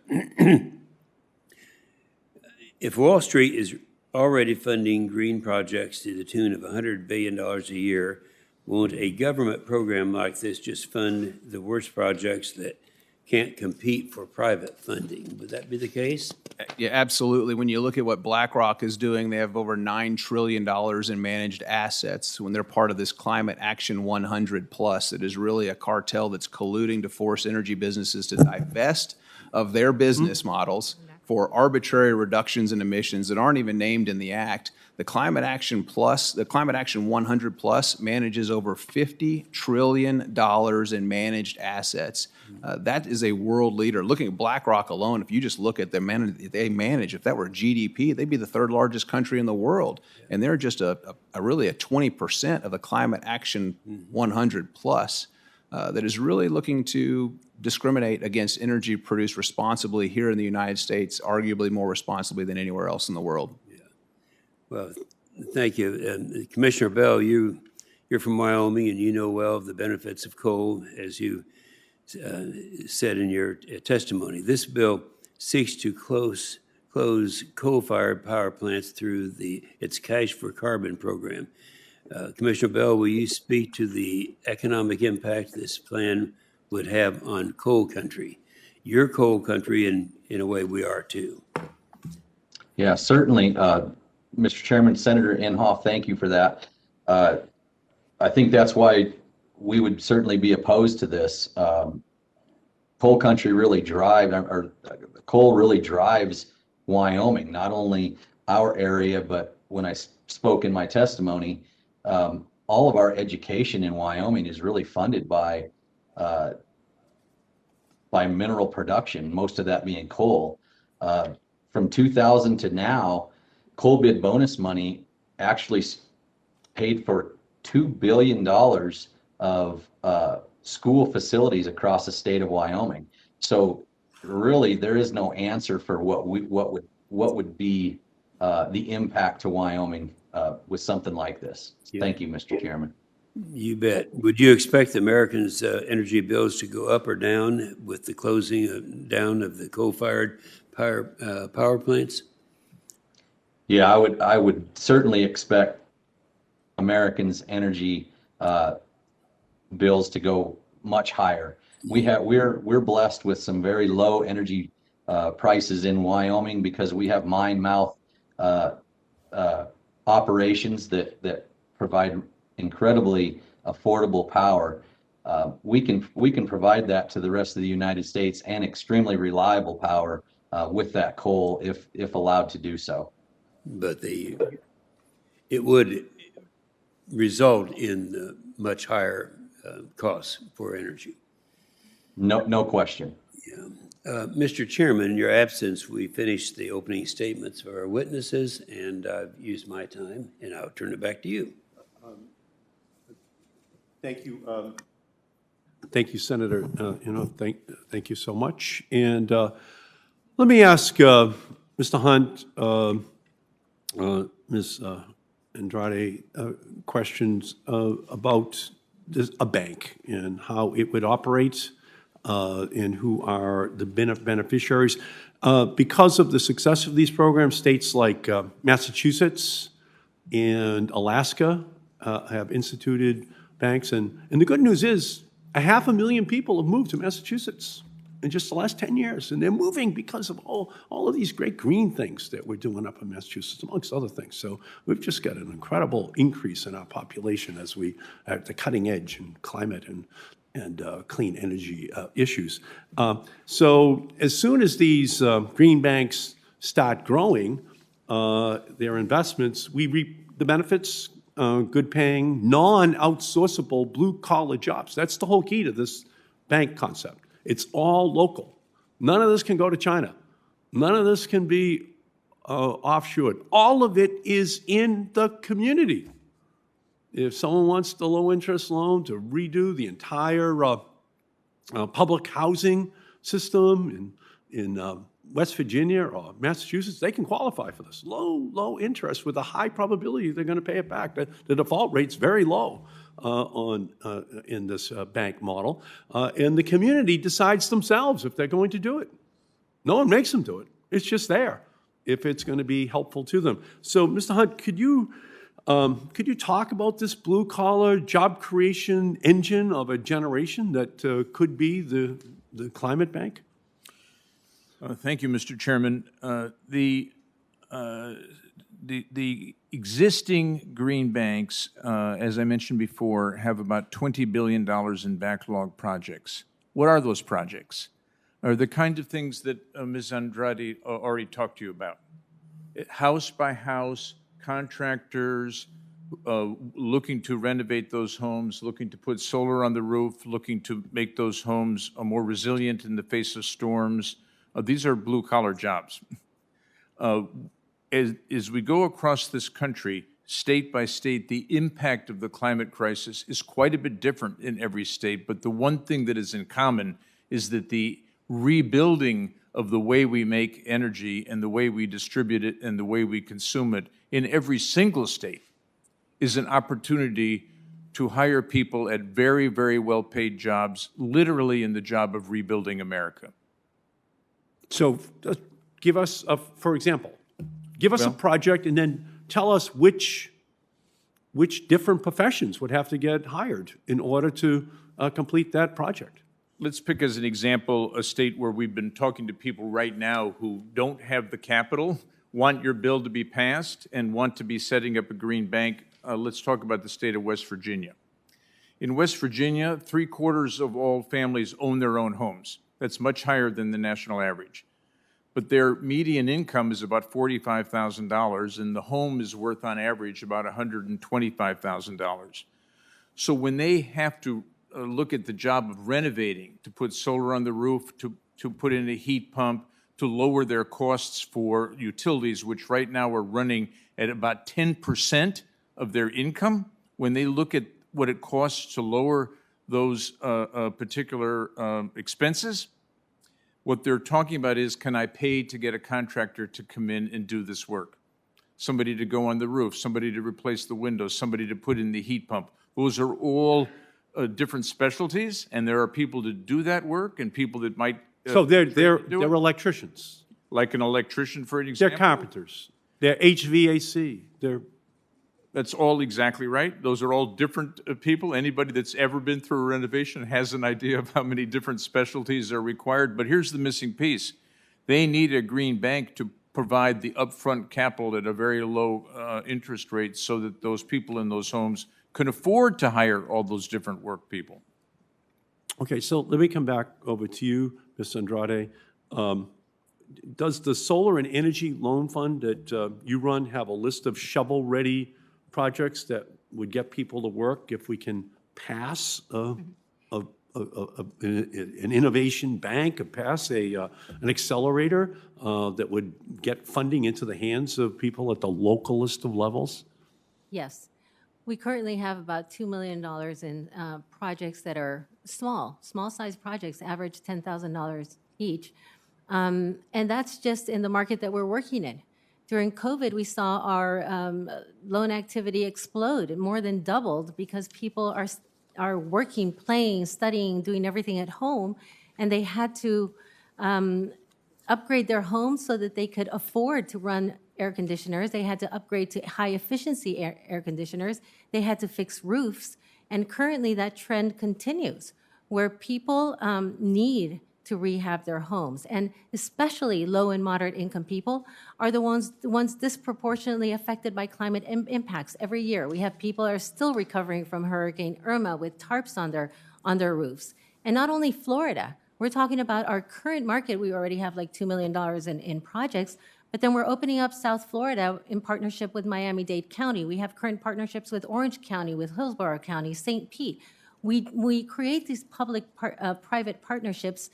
if Wall Street is already funding green projects to the tune of $100 billion a year, won't a government program like this just fund the worst projects that can't compete for private funding? Would that be the case? Yeah, absolutely. When you look at what BlackRock is doing, they have over $9 trillion in managed assets when they're part of this Climate Action 100 Plus. It is really a cartel that's colluding to force energy businesses to divest of their business models for arbitrary reductions in emissions that aren't even named in the act. The Climate Action 100 Plus manages over $50 trillion in managed assets. That is a world leader. Looking at BlackRock alone, if you just look at they manage, if that were GDP, they'd be the third largest country in the world. And they're just really a 20% of the Climate Action 100 Plus that is really looking to discriminate against energy produced responsibly here in the United States, arguably more responsibly than anywhere else in the world. Well, thank you. Commissioner Bell, you're from Wyoming, and you know well of the benefits of coal, as you said in your testimony. This bill seeks to close coal-fired power plants through its Cash for Carbon program. Commissioner Bell, will you speak to the economic impact this plan would have on coal country? Your coal country, and in a way we are too. Yeah, certainly. Mr. Chairman, Senator Inhofe, thank you for that. I think that's why we would certainly be opposed to this. Coal country really coal really drives Wyoming, not only our area, but when I spoke in my testimony, all of our education in Wyoming is really funded by mineral production, most of that being coal. From 2000 to now, coal bid bonus money actually paid for $2 billion of school facilities across the state of Wyoming. So really, there is no answer for what would be the impact to Wyoming with something like this. Yeah. Thank you, Mr. Chairman. You bet. Would you expect Americans' energy bills to go up or down with the closing down of the coal-fired power plants? Yeah, I would certainly expect Americans' energy bills to go much higher. We're blessed with some very low energy prices in Wyoming because we have mine mouth operations that provide incredibly affordable power. We can provide that to the rest of the United States and extremely reliable power with that coal if allowed to do so. But it would result in much higher costs for energy. No question. Yeah. Mr. Chairman, in your absence, we finished the opening statements of our witnesses, and I've used my time, and I'll turn it back to you. Thank you. Thank you, Senator. Thank you so much. And let me ask Mr. Hunt, Ms. Andrade, questions about a bank and how it would operate and who are the beneficiaries. Because of the success of these programs, states like Massachusetts and Alaska have instituted banks. And the good news is 500,000 people have moved to Massachusetts in just the last 10 years. And they're moving because of all of these great green things that we're doing up in Massachusetts, amongst other things. So we've just got an incredible increase in our population as we are at the cutting edge in climate and clean energy issues. So as soon as these green banks start growing their investments, we reap the benefits, good-paying, non-outsourceable blue-collar jobs. That's the whole key to this bank concept. It's all local. None of this can go to China. None of this can be offshored. All of it is in the community. If someone wants the low-interest loan to redo the entire public housing system in West Virginia or Massachusetts, they can qualify for this. Low interest with a high probability they're going to pay it back. The default rate's very low in this bank model, and the community decides themselves if they're going to do it. No one makes them do it. It's just there if it's going to be helpful to them. So, Mr. Hunt, could you talk about this blue-collar job creation engine of a generation that could be the climate bank? Thank you, Mr. Chairman. The existing green banks, as I mentioned before, have about $20 billion in backlog projects. What are those projects? Are the kind of things that Ms. Andrade already talked to you about. House by house, contractors looking to renovate those homes, looking to put solar on the roof, looking to make those homes more resilient in the face of storms. These are blue-collar jobs. As we go across this country, state by state, the impact of the climate crisis is quite a bit different in every state, but the one thing that is in common is that the rebuilding of the way we make energy and the way we distribute it and the way we consume it in every single state is an opportunity to hire people at very, very well-paid jobs, literally in the job of rebuilding America. So give us, for example, give us a project and then tell us which different professions would have to get hired in order to complete that project. Let's pick as an example a state where we've been talking to people right now who don't have the capital, want your bill to be passed, and want to be setting up a green bank. Let's talk about the state of West Virginia. In West Virginia, 3/4 of all families own their own homes. That's much higher than the national average. But their median income is about $45,000, and the home is worth on average about $125,000. So when they have to look at the job of renovating, to put solar on the roof, to put in a heat pump, to lower their costs for utilities, which right now are running at about 10% of their income, when they look at what it costs to lower those particular expenses, what they're talking about is, can I pay to get a contractor to come in and do this work? Somebody to go on the roof, somebody to replace the windows, somebody to put in the heat pump. Those are all different specialties, and there are people to do that work and people that might So they're electricians. Like an electrician, for an example? They're carpenters. They're HVAC. That's all exactly right. Those are all different people. Anybody that's ever been through a renovation has an idea of how many different specialties are required. But here's the missing piece. They need a green bank to provide the upfront capital at a very low interest rate so that those people in those homes can afford to hire all those different work people. Okay, so let me come back over to you, Ms. Andrade. Does the Solar and Energy Loan Fund that you run have a list of shovel-ready projects that would get people to work if we can pass an innovation bank, or pass an accelerator that would get funding into the hands of people at the localist of levels? Yes. We currently have about $2 million in projects that are small-sized projects, average $10,000 each. And that's just in the market that we're working in. During COVID, we saw our loan activity explode. It more than doubled because people are working, playing, studying, doing everything at home, and they had to upgrade their homes so that they could afford to run air conditioners. They had to upgrade to high-efficiency air conditioners. They had to fix roofs. And currently, that trend continues, where people need to rehab their homes. And especially low and moderate income people are the ones disproportionately affected by climate impacts. Every year, we have people that are still recovering from Hurricane Irma with tarps on their roofs. And not only Florida. We're talking about our current market. We already have like $2 million in projects, but then we're opening up South Florida in partnership with Miami-Dade County. We have current partnerships with Orange County, with Hillsborough County, St. Pete. We create these public-private partnerships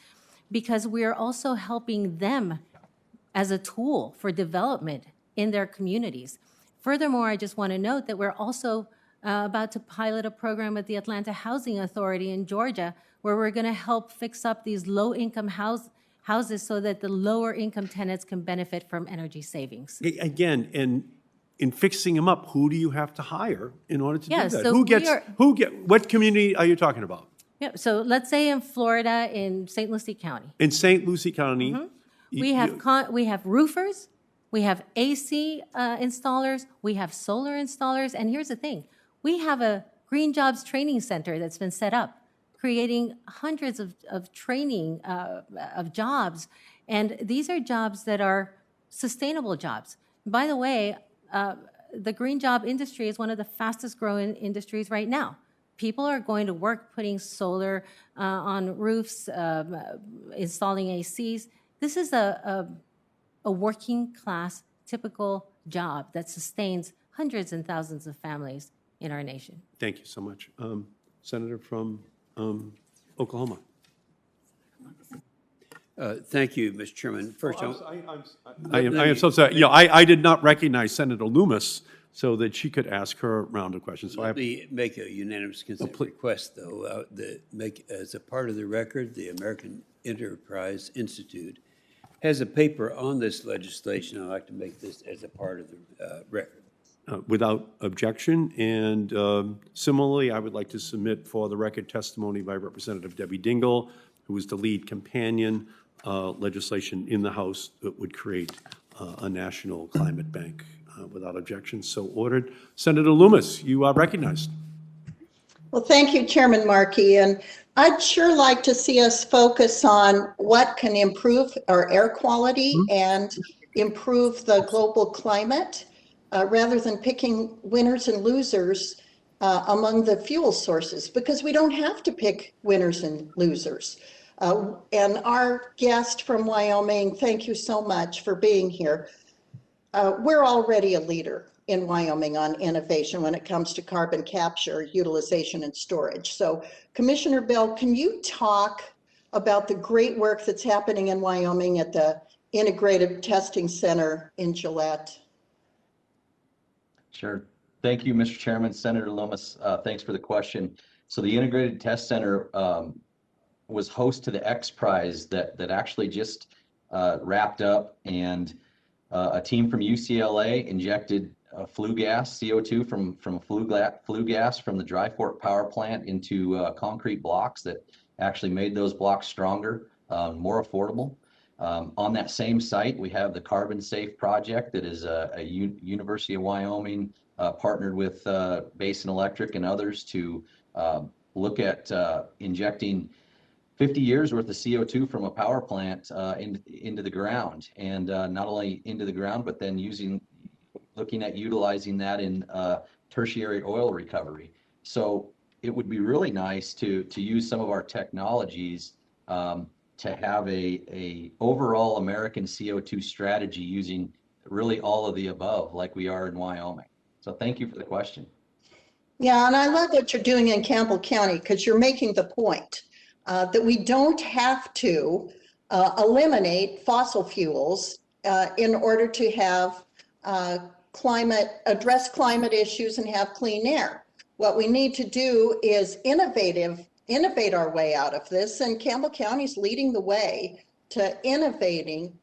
because we are also helping them as a tool for development in their communities. Furthermore, I just want to note that we're also about to pilot a program with the Atlanta Housing Authority in Georgia, where we're going to help fix up these low-income houses so that the lower-income tenants can benefit from energy savings. Again, and in fixing them up, who do you have to hire in order to Yeah, do that? so What community are you talking about? Yeah, so let's say in Florida, in St. Lucie County, In St. Lucie County? we have roofers, we have AC installers, we have solar installers, and here's the thing. We have a Green Jobs Training Center that's been set up, creating hundreds of training of jobs, and these are jobs that are sustainable jobs. By the way, the green job industry is one of the fastest growing industries right now. People are going to work putting solar on roofs, installing ACs. This is a working class, typical job that sustains hundreds and thousands of families in our nation. Thank you so much. Senator from Oklahoma. Thank you, Mr. Chairman. First, I am so sorry. Yeah, I did not recognize Senator Loomis so that she could ask her round of questions. So let me make a unanimous consent request, though, that make as a part of the record, the American Enterprise Institute has a paper on this legislation. I'd like to make this as a part of the record. Without objection, and similarly, I would like to submit for the record testimony by Representative Debbie Dingell, who is the lead companion legislation in the House that would create a national climate bank. Without objection, so ordered. Senator Loomis, you are recognized. Well, thank you, Chairman Markey. And I'd sure like to see us focus on what can improve our air quality and improve the global climate rather than picking winners and losers among the fuel sources, because we don't have to pick winners and losers. And our guest from Wyoming, thank you so much for being here. We're already a leader in Wyoming on innovation when it comes to carbon capture, utilization, and storage. So, Commissioner Bell, can you talk about the great work that's happening in Wyoming at the Integrative Testing Center in Gillette? Sure. Thank you, Mr. Chairman. Senator Loomis, thanks for the question. So the Integrated Test Center was host to the X Prize that actually just wrapped up, and a team from UCLA injected flue gas, CO2 from flue gas from the Dry Fork power plant into concrete blocks that actually made those blocks stronger, more affordable. On that same site, we have the Carbon Safe project that is a University of Wyoming partnered with Basin Electric and others to look at injecting 50 years worth of CO2 from a power plant into the ground, and not only into the ground, but then looking at utilizing that in tertiary oil recovery. So it would be really nice to use some of our technologies to have a overall American CO2 strategy using really all of the above, like we are in Wyoming. So thank you for the question. Yeah, and I love what you're doing in Campbell County, because you're making the point that we don't have to eliminate fossil fuels in order to have address climate issues and have clean air. What we need to do is innovate our way out of this, and Campbell County is leading the way to innovating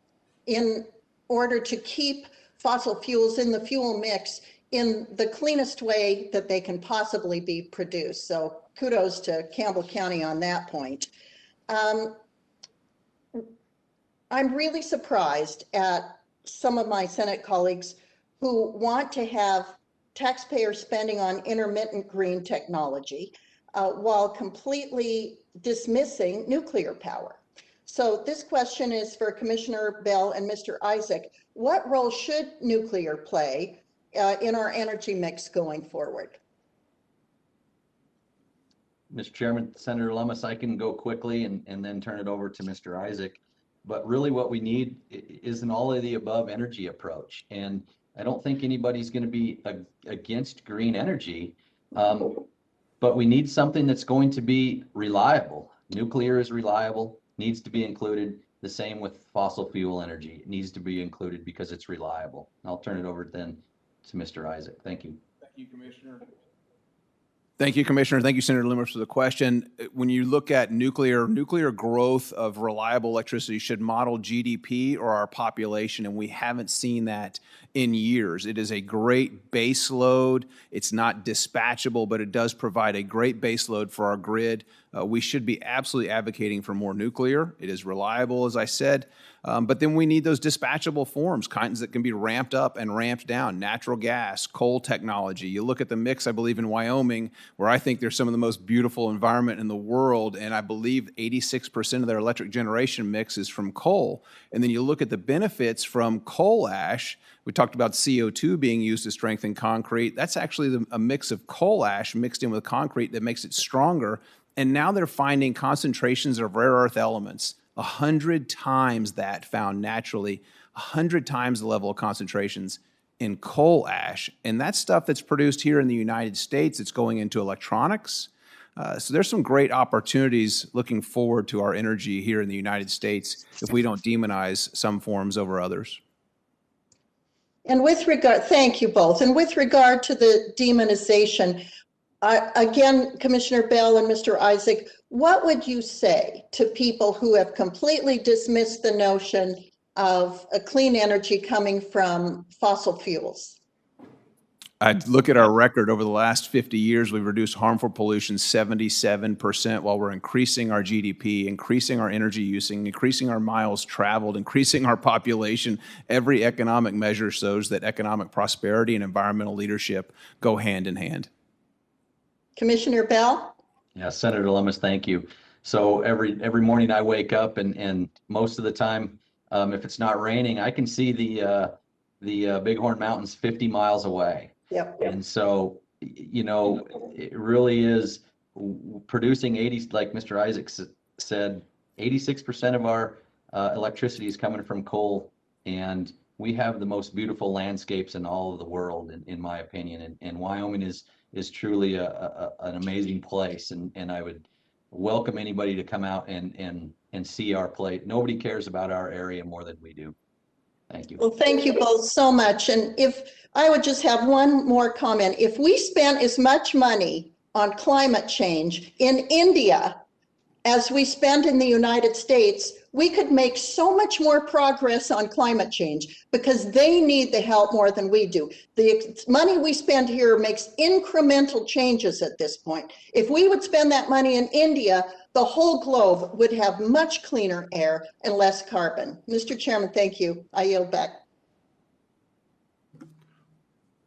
in order to keep fossil fuels in the fuel mix in the cleanest way that they can possibly be produced. So kudos to Campbell County on that point. I'm really surprised at some of my Senate colleagues who want to have taxpayer spending on intermittent green technology while completely dismissing nuclear power. So this question is for Commissioner Bell and Mr. Isaac. What role should nuclear play in our energy mix going forward? Mr. Chairman, Senator Lummis, I can go quickly and then turn it over to Mr. Isaac. But really what we need is an all of the above energy approach. And I don't think anybody's going to be against green energy, but we need something that's going to be reliable. Nuclear is reliable, needs to be included. The same with fossil fuel energy. It needs to be included because it's reliable. I'll turn it over then to Mr. Isaac. Thank you. Thank you, Commissioner. Thank you, Commissioner. Thank you, Senator Loomis, for the question. When you look at nuclear growth of reliable electricity should model GDP or our population, and we haven't seen that in years. It is a great base load. It's not dispatchable, but it does provide a great base load for our grid. We should be absolutely advocating for more nuclear. It is reliable, as I said, but then we need those dispatchable forms, kinds that can be ramped up and ramped down, natural gas, coal technology. You look at the mix, I believe, in Wyoming, where I think there's some of the most beautiful environment in the world, and I believe 86% of their electric generation mix is from coal. And then you look at the benefits from coal ash. We talked about CO2 being used to strengthen concrete. That's actually a mix of coal ash mixed in with concrete that makes it stronger. And now they're finding concentrations of rare earth elements, 100 times that found naturally, 100 times the level of concentrations in coal ash. And that's stuff that's produced here in the United States. It's going into electronics. So there's some great opportunities looking forward to our energy here in the United States if we don't demonize some forms over others. And with regard, thank you both. And with regard to the demonization, again, Commissioner Bell and Mr. Isaac, what would you say to people who have completely dismissed the notion of a clean energy coming from fossil fuels? I'd look at our record over the last 50 years. We've reduced harmful pollution 77% while we're increasing our GDP, increasing our energy using, increasing our miles traveled, increasing our population. Every economic measure shows that economic prosperity and environmental leadership go hand in hand. Commissioner Bell? Yeah, Senator Lummis, thank you. So every morning I wake up and most of the time, if it's not raining, I can see the Bighorn Mountains 50 miles away. Yep. And so, you know, it really is producing 80, like Mr. Isaacs said, 86% of our electricity is coming from coal, and we have the most beautiful landscapes in all of the world, in my opinion. And Wyoming is truly an amazing place, and I would welcome anybody to come out and see our place. Nobody cares about our area more than we do. Thank you. Well, thank you both so much. And if I would just have one more comment, if we spent as much money on climate change in India as we spend in the United States, we could make so much more progress on climate change because they need the help more than we do. The money we spend here makes incremental changes at this point. If we would spend that money in India, the whole globe would have much cleaner air and less carbon. Mr. Chairman, thank you. I yield back.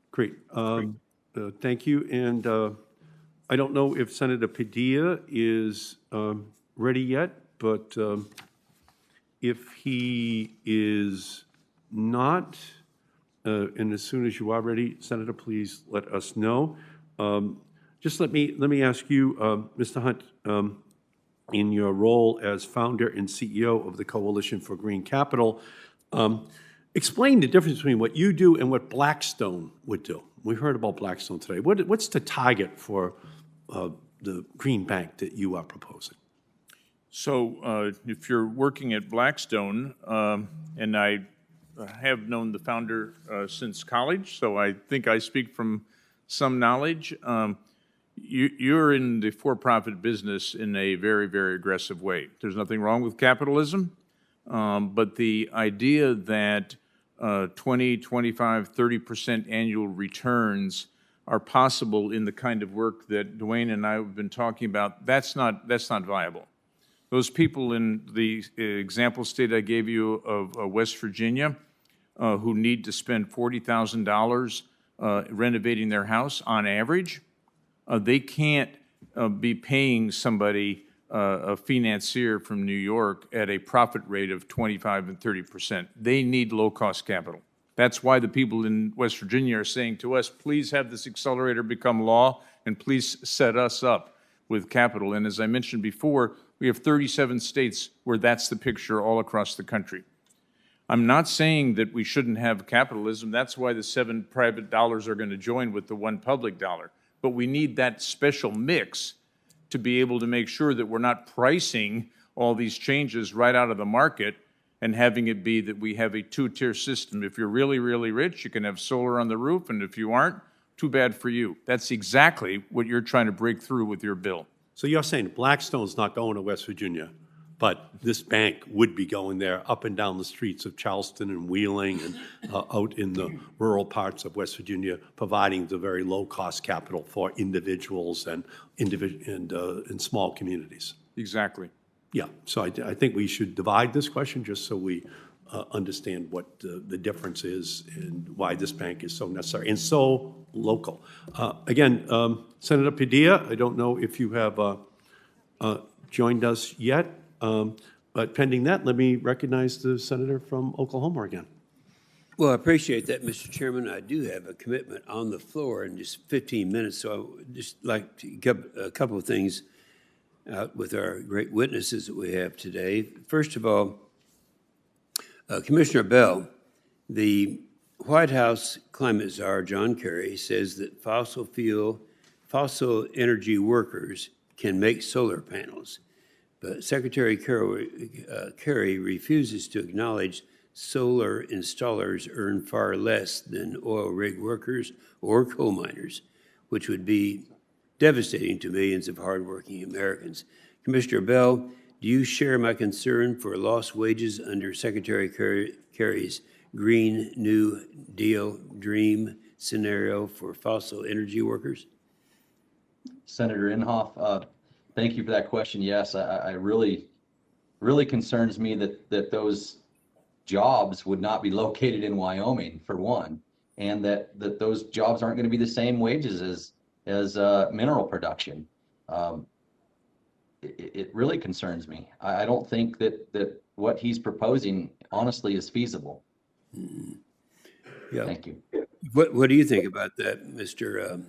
Great. Thank you. And I don't know if Senator Padilla is ready yet, but if he is not, and as soon as you are ready, Senator, please let us know. Just let me ask you, Mr. Hunt, in your role as founder and CEO of the Coalition for Green Capital, explain the difference between what you do and what Blackstone would do. We heard about Blackstone today. What's the target for the green bank that you are proposing? So if you're working at Blackstone, and I have known the founder since college, so I think I speak from some knowledge. You're in the for-profit business in a very, very aggressive way. There's nothing wrong with capitalism, but the idea that 20, 25, 30% annual returns are possible in the kind of work that Dwayne and I have been talking about, that's not viable. Those people in the example state I gave you of West Virginia who need to spend $40,000 renovating their house on average, they can't be paying somebody, a financier from New York, at a profit rate of 25 and 30%. They need low-cost capital. That's why the people in West Virginia are saying to us, please have this accelerator become law, and please set us up with capital. And as I mentioned before, we have 37 states where that's the picture all across the country. I'm not saying that we shouldn't have capitalism. That's why the 7 private dollars are going to join with the 1 public dollar. But we need that special mix to be able to make sure that we're not pricing all these changes right out of the market and having it be that we have a two-tier system. If you're really, really rich, you can have solar on the roof, and if you aren't, too bad for you. That's exactly what you're trying to break through with your bill. So you're saying Blackstone's not going to West Virginia, but this bank would be going there up and down the streets of Charleston and Wheeling and out in the rural parts of West Virginia, providing the very low-cost capital for individuals and small communities. Exactly. Yeah, so I think we should divide this question just so we understand what the difference is and why this bank is so necessary and so local. Again, Senator Padilla, I don't know if you have joined us yet, but pending that, let me recognize the senator from Oklahoma again. Well, I appreciate that, Mr. Chairman. I do have a commitment on the floor in just 15 minutes, so I would just like to get a couple of things out with our great witnesses that we have today. First of all, Commissioner Bell, the White House climate czar, John Kerry, says that fossil energy workers can make solar panels. But Secretary Kerry refuses to acknowledge solar installers earn far less than oil rig workers or coal miners, which would be devastating to millions of hardworking Americans. Commissioner Bell, do you share my concern for lost wages under Secretary Kerry's Green New Deal dream scenario for fossil energy workers? Senator Inhofe, thank you for that question. Yes, I really concerns me that those jobs would not be located in Wyoming, for one, and that those jobs aren't going to be the same wages as mineral production. It really concerns me. I don't think that what he's proposing honestly is feasible. Yeah. Thank you. What do you think about that, Mr.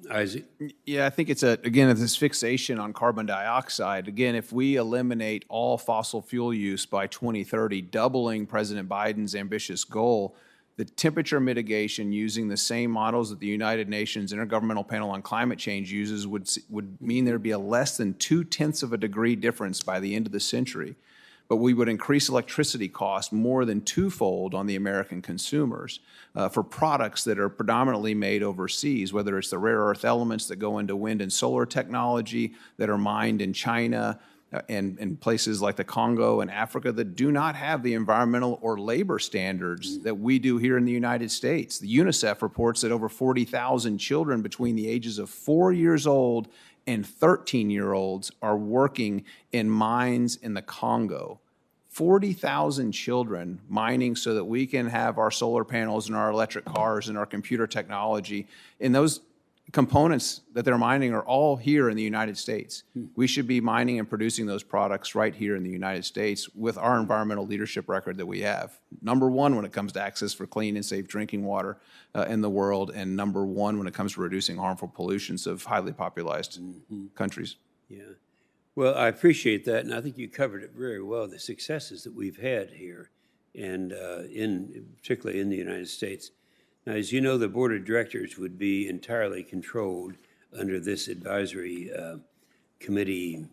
Isaac? Yeah, I think it's this fixation on carbon dioxide. Again, if we eliminate all fossil fuel use by 2030, doubling President Biden's ambitious goal, the temperature mitigation using the same models that the United Nations Intergovernmental Panel on Climate Change uses would mean there'd be a less than 0.2 of a degree difference by the end of the century. But we would increase electricity costs more than twofold on the American consumers for products that are predominantly made overseas, whether it's the rare earth elements that go into wind and solar technology that are mined in China and in places like the Congo and Africa that do not have the environmental or labor standards that we do here in the United States. The UNICEF reports that over 40,000 children between the ages of 4 years old and 13-year-olds are working in mines in the Congo. 40,000 children mining so that we can have our solar panels and our electric cars and our computer technology. And those components that they're mining are all here in the United States. We should be mining and producing those products right here in the United States with our environmental leadership record that we have. Number one when it comes to access for clean and safe drinking water in the world, and number one when it comes to reducing harmful pollutions of highly populated countries. Yeah. Well, I appreciate that, and I think you covered it very well, the successes that we've had here, and particularly in the United States. Now, as you know, the board of directors would be entirely controlled under this advisory committee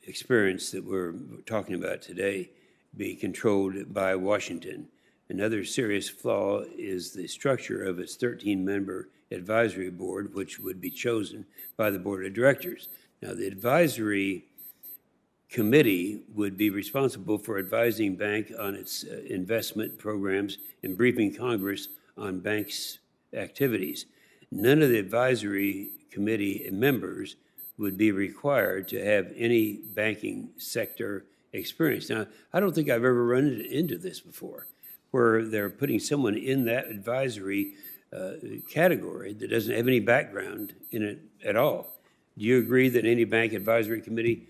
experience that we're talking about today, be controlled by Washington. Another serious flaw is the structure of its 13-member advisory board, which would be chosen by the board of directors. Now, the advisory committee would be responsible for advising bank on its investment programs and briefing Congress on banks' activities. None of the advisory committee members would be required to have any banking sector experience. Now, I don't think I've ever run into this before, where they're putting someone in that advisory category that doesn't have any background in it at all. Do you agree that any bank advisory committee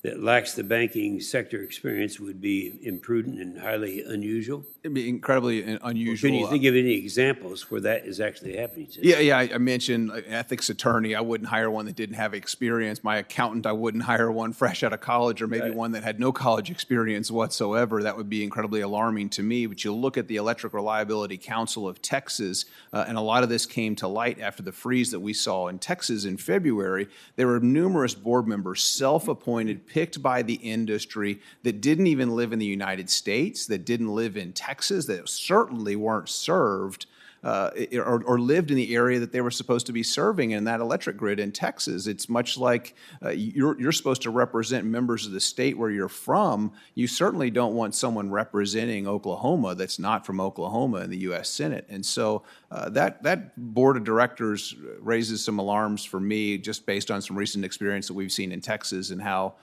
that lacks the banking sector experience would be imprudent and highly unusual? It'd be incredibly unusual. Can you think of any examples where that is actually happening today? Yeah. I mentioned an ethics attorney. I wouldn't hire one that didn't have experience. My accountant, I wouldn't hire one fresh out of college, or maybe one that had no college experience whatsoever. That would be incredibly alarming to me. But you look at the Electric Reliability Council of Texas, and a lot of this came to light after the freeze that we saw in Texas in February. There were numerous board members, self-appointed picked by the industry that didn't even live in the United States, that didn't live in Texas, that certainly weren't served or lived in the area that they were supposed to be serving in that electric grid in Texas. It's much like you're supposed to represent members of the state where you're from. You certainly don't want someone representing Oklahoma that's not from Oklahoma in the U.S. Senate. And so that board of directors raises some alarms for me just based on some recent experience that we've seen in Texas and how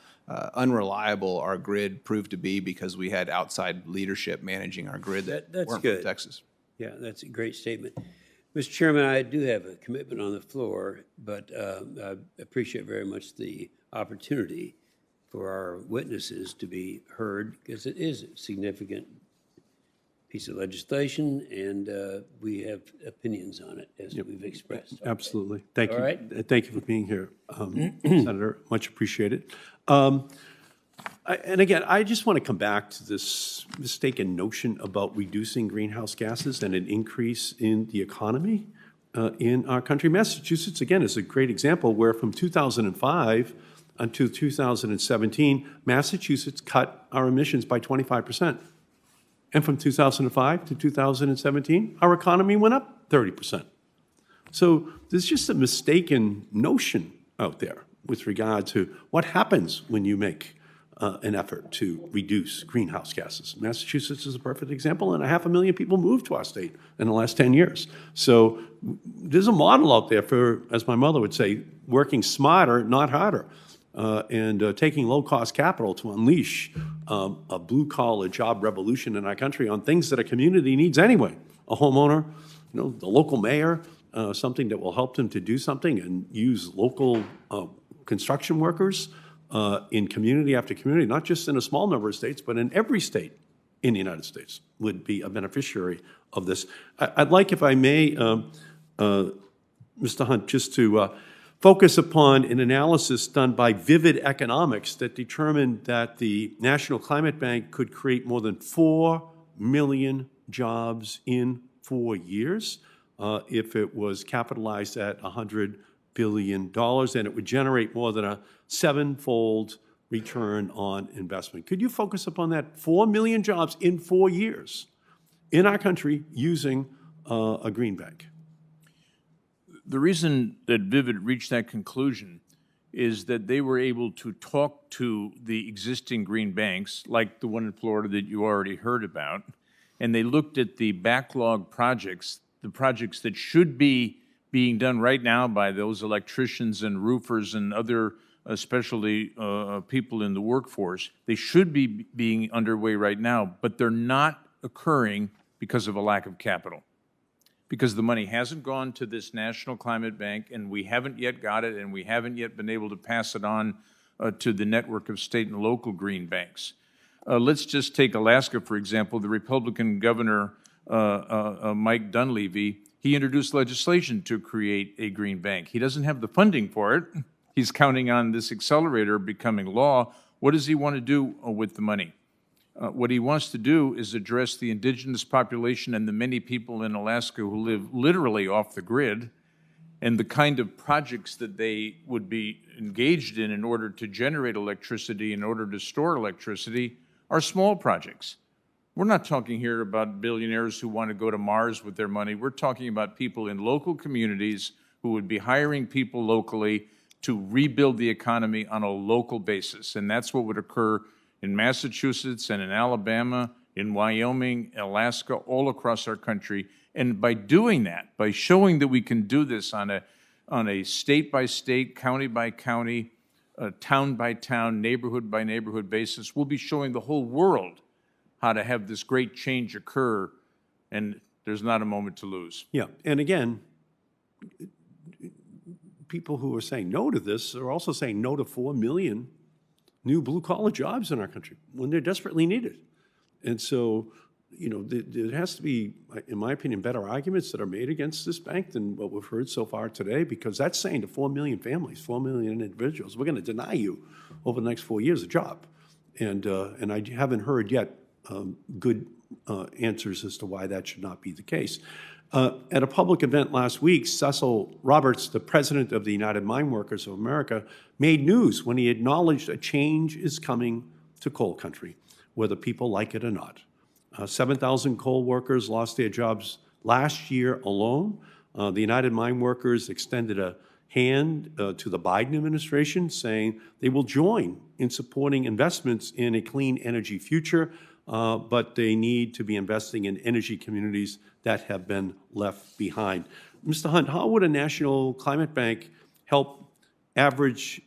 unreliable our grid proved to be because we had outside leadership managing our grid that That's weren't good. from Texas. Yeah, that's a great statement. Mr. Chairman, I do have a commitment on the floor, but I appreciate very much the opportunity for our witnesses to be heard because it is a significant piece of legislation, and we have opinions on it, as we've expressed. Absolutely. Thank you. All right. Thank you for being here, Senator. Much appreciated. And again, I just want to come back to this mistaken notion about reducing greenhouse gases and an increase in the economy in our country. Massachusetts, again, is a great example where from 2005 until 2017, Massachusetts cut our emissions by 25%. And from 2005 to 2017, our economy went up 30%. So there's just a mistaken notion out there with regard to what happens when you make an effort to reduce greenhouse gases. Massachusetts is a perfect example, and 500,000 people moved to our state in the last 10 years. So there's a model out there for, as my mother would say, working smarter, not harder, and taking low-cost capital to unleash a blue-collar job revolution in our country on things that a community needs anyway. A homeowner, the local mayor, something that will help them to do something and use local construction workers in community after community, not just in a small number of states, but in every state in the United States would be a beneficiary of this. I'd like, if I may, Mr. Hunt, just to focus upon an analysis done by Vivid Economics that determined that the National Climate Bank could create more than 4 million jobs in 4 years if it was capitalized at $100 billion, and it would generate more than a 7-fold return on investment. Could you focus upon that? 4 million jobs in 4 years in our country using a green bank. The reason that Vivid reached that conclusion is that they were able to talk to the existing green banks, like the one in Florida that you already heard about, and they looked at the backlog projects, the projects that should be being done right now by those electricians and roofers and other specialty people in the workforce. They should be being underway right now, but they're not occurring because of a lack of capital. Because the money hasn't gone to this National Climate Bank, and we haven't yet got it, and we haven't yet been able to pass it on to the network of state and local green banks. Let's just take Alaska, for example. The Republican governor, Mike Dunleavy, he introduced legislation to create a green bank. He doesn't have the funding for it. He's counting on this accelerator becoming law. What does he want to do with the money? What he wants to do is address the indigenous population and the many people in Alaska who live literally off the grid, and the kind of projects that they would be engaged in order to generate electricity, in order to store electricity, are small projects. We're not talking here about billionaires who want to go to Mars with their money. We're talking about people in local communities who would be hiring people locally to rebuild the economy on a local basis, and that's what would occur in Massachusetts and in Alabama, in Wyoming, Alaska, all across our country. And by doing that, by showing that we can do this on a state-by-state, county-by-county, town-by-town, neighborhood-by-neighborhood basis, we'll be showing the whole world how to have this great change occur, and there's not a moment to lose. Yeah, and again, people who are saying no to this are also saying no to 4 million new blue-collar jobs in our country when they're desperately needed. And so, there has to be, in my opinion, better arguments that are made against this bank than what we've heard so far today, because that's saying to 4 million families, 4 million individuals, we're going to deny you over the next 4 years a job. And I haven't heard yet good answers as to why that should not be the case. At a public event last week, Cecil Roberts, the president of the United Mine Workers of America, made news when he acknowledged a change is coming to coal country, whether people like it or not. 7,000 coal workers lost their jobs last year alone. The United Mine Workers extended a hand to the Biden administration, saying they will join in supporting investments in a clean energy future, but they need to be investing in energy communities that have been left behind. Mr. Hunt, how would a national climate bank help average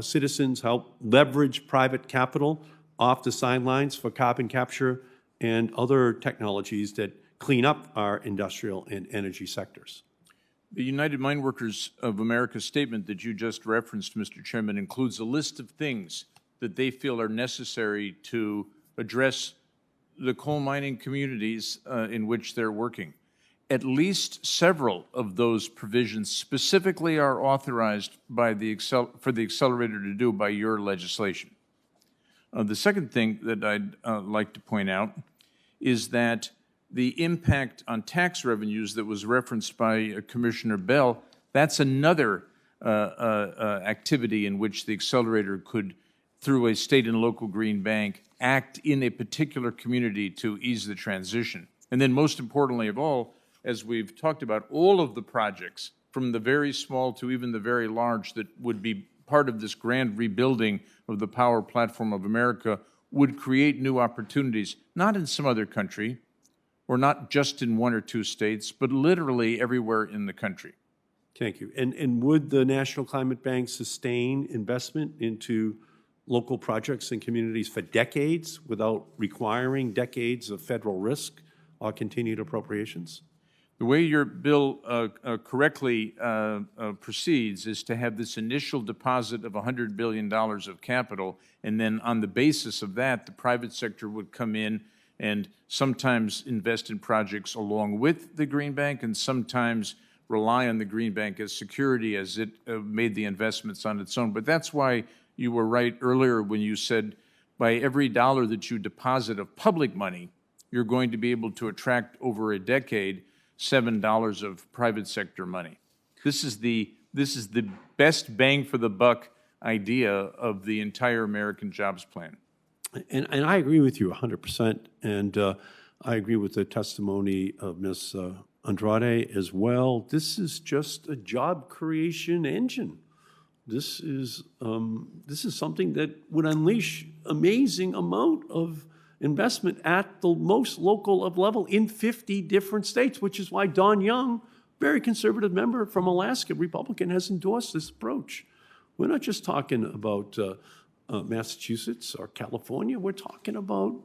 citizens, help leverage private capital off the sidelines for carbon capture and other technologies that clean up our industrial and energy sectors? The United Mine Workers of America statement that you just referenced, Mr. Chairman, includes a list of things that they feel are necessary to address the coal mining communities in which they're working. At least several of those provisions specifically are authorized by for the Accelerator to do by your legislation. The second thing that I'd like to point out is that the impact on tax revenues that was referenced by Commissioner Bell, that's another activity in which the Accelerator could, through a state and local green bank, act in a particular community to ease the transition. And then most importantly of all, as we've talked about, all of the projects, from the very small to even the very large, that would be part of this grand rebuilding of the power platform of America, would create new opportunities, not in some other country, or not just in one or two states, but literally everywhere in the country. Thank you. And would the National Climate Bank sustain investment into local projects and communities for decades without requiring decades of federal risk or continued appropriations? The way your bill correctly proceeds is to have this initial deposit of $100 billion of capital, and then on the basis of that, the private sector would come in and sometimes invest in projects along with the Green Bank and sometimes rely on the Green Bank as security as it made the investments on its own. But that's why you were right earlier when you said by every dollar that you deposit of public money, you're going to be able to attract over a decade $7 of private sector money. This is the best bang for the buck idea of the entire American Jobs Plan. And I agree with you 100%, and I agree with the testimony of Ms. Andrade as well. This is just a job creation engine. This is something that would unleash amazing amount of investment at the most local of level in 50 different states, which is why Don Young, very conservative member from Alaska, Republican, has endorsed this approach. We're not just talking about Massachusetts or California. We're talking about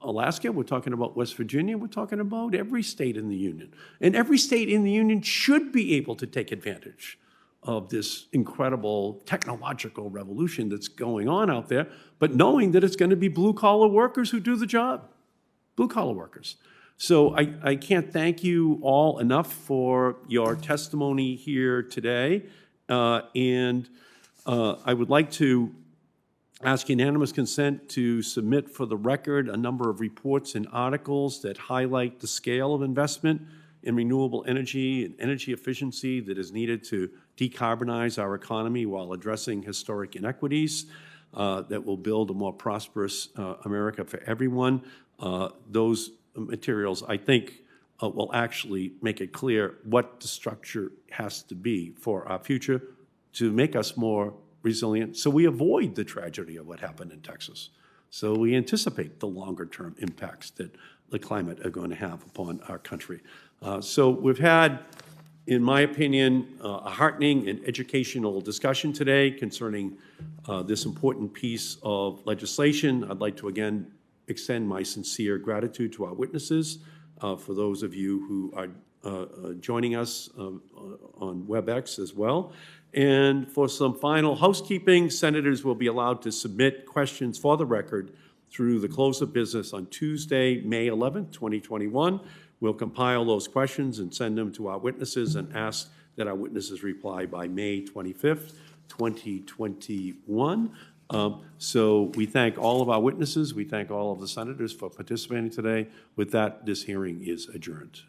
Alaska. We're talking about West Virginia. We're talking about every state in the union. And every state in the union should be able to take advantage of this incredible technological revolution that's going on out there, but knowing that it's going to be blue-collar workers who do the job, blue-collar workers. So I can't thank you all enough for your testimony here today, and I would like to ask unanimous consent to submit for the record a number of reports and articles that highlight the scale of investment in renewable energy and energy efficiency that is needed to decarbonize our economy while addressing historic inequities that will build a more prosperous America for everyone. Those materials, I think, will actually make it clear what the structure has to be for our future to make us more resilient, so we avoid the tragedy of what happened in Texas. So we anticipate the longer-term impacts that the climate are going to have upon our country. So we've had, in my opinion, a heartening and educational discussion today concerning this important piece of legislation. I'd like to again extend my sincere gratitude to our witnesses, for those of you who are joining us on WebEx as well. And for some final housekeeping, senators will be allowed to submit questions for the record through the close of business on Tuesday, May 11th, 2021. We'll compile those questions and send them to our witnesses and ask that our witnesses reply by May 25th, 2021. So we thank all of our witnesses. We thank all of the senators for participating today. With that, this hearing is adjourned.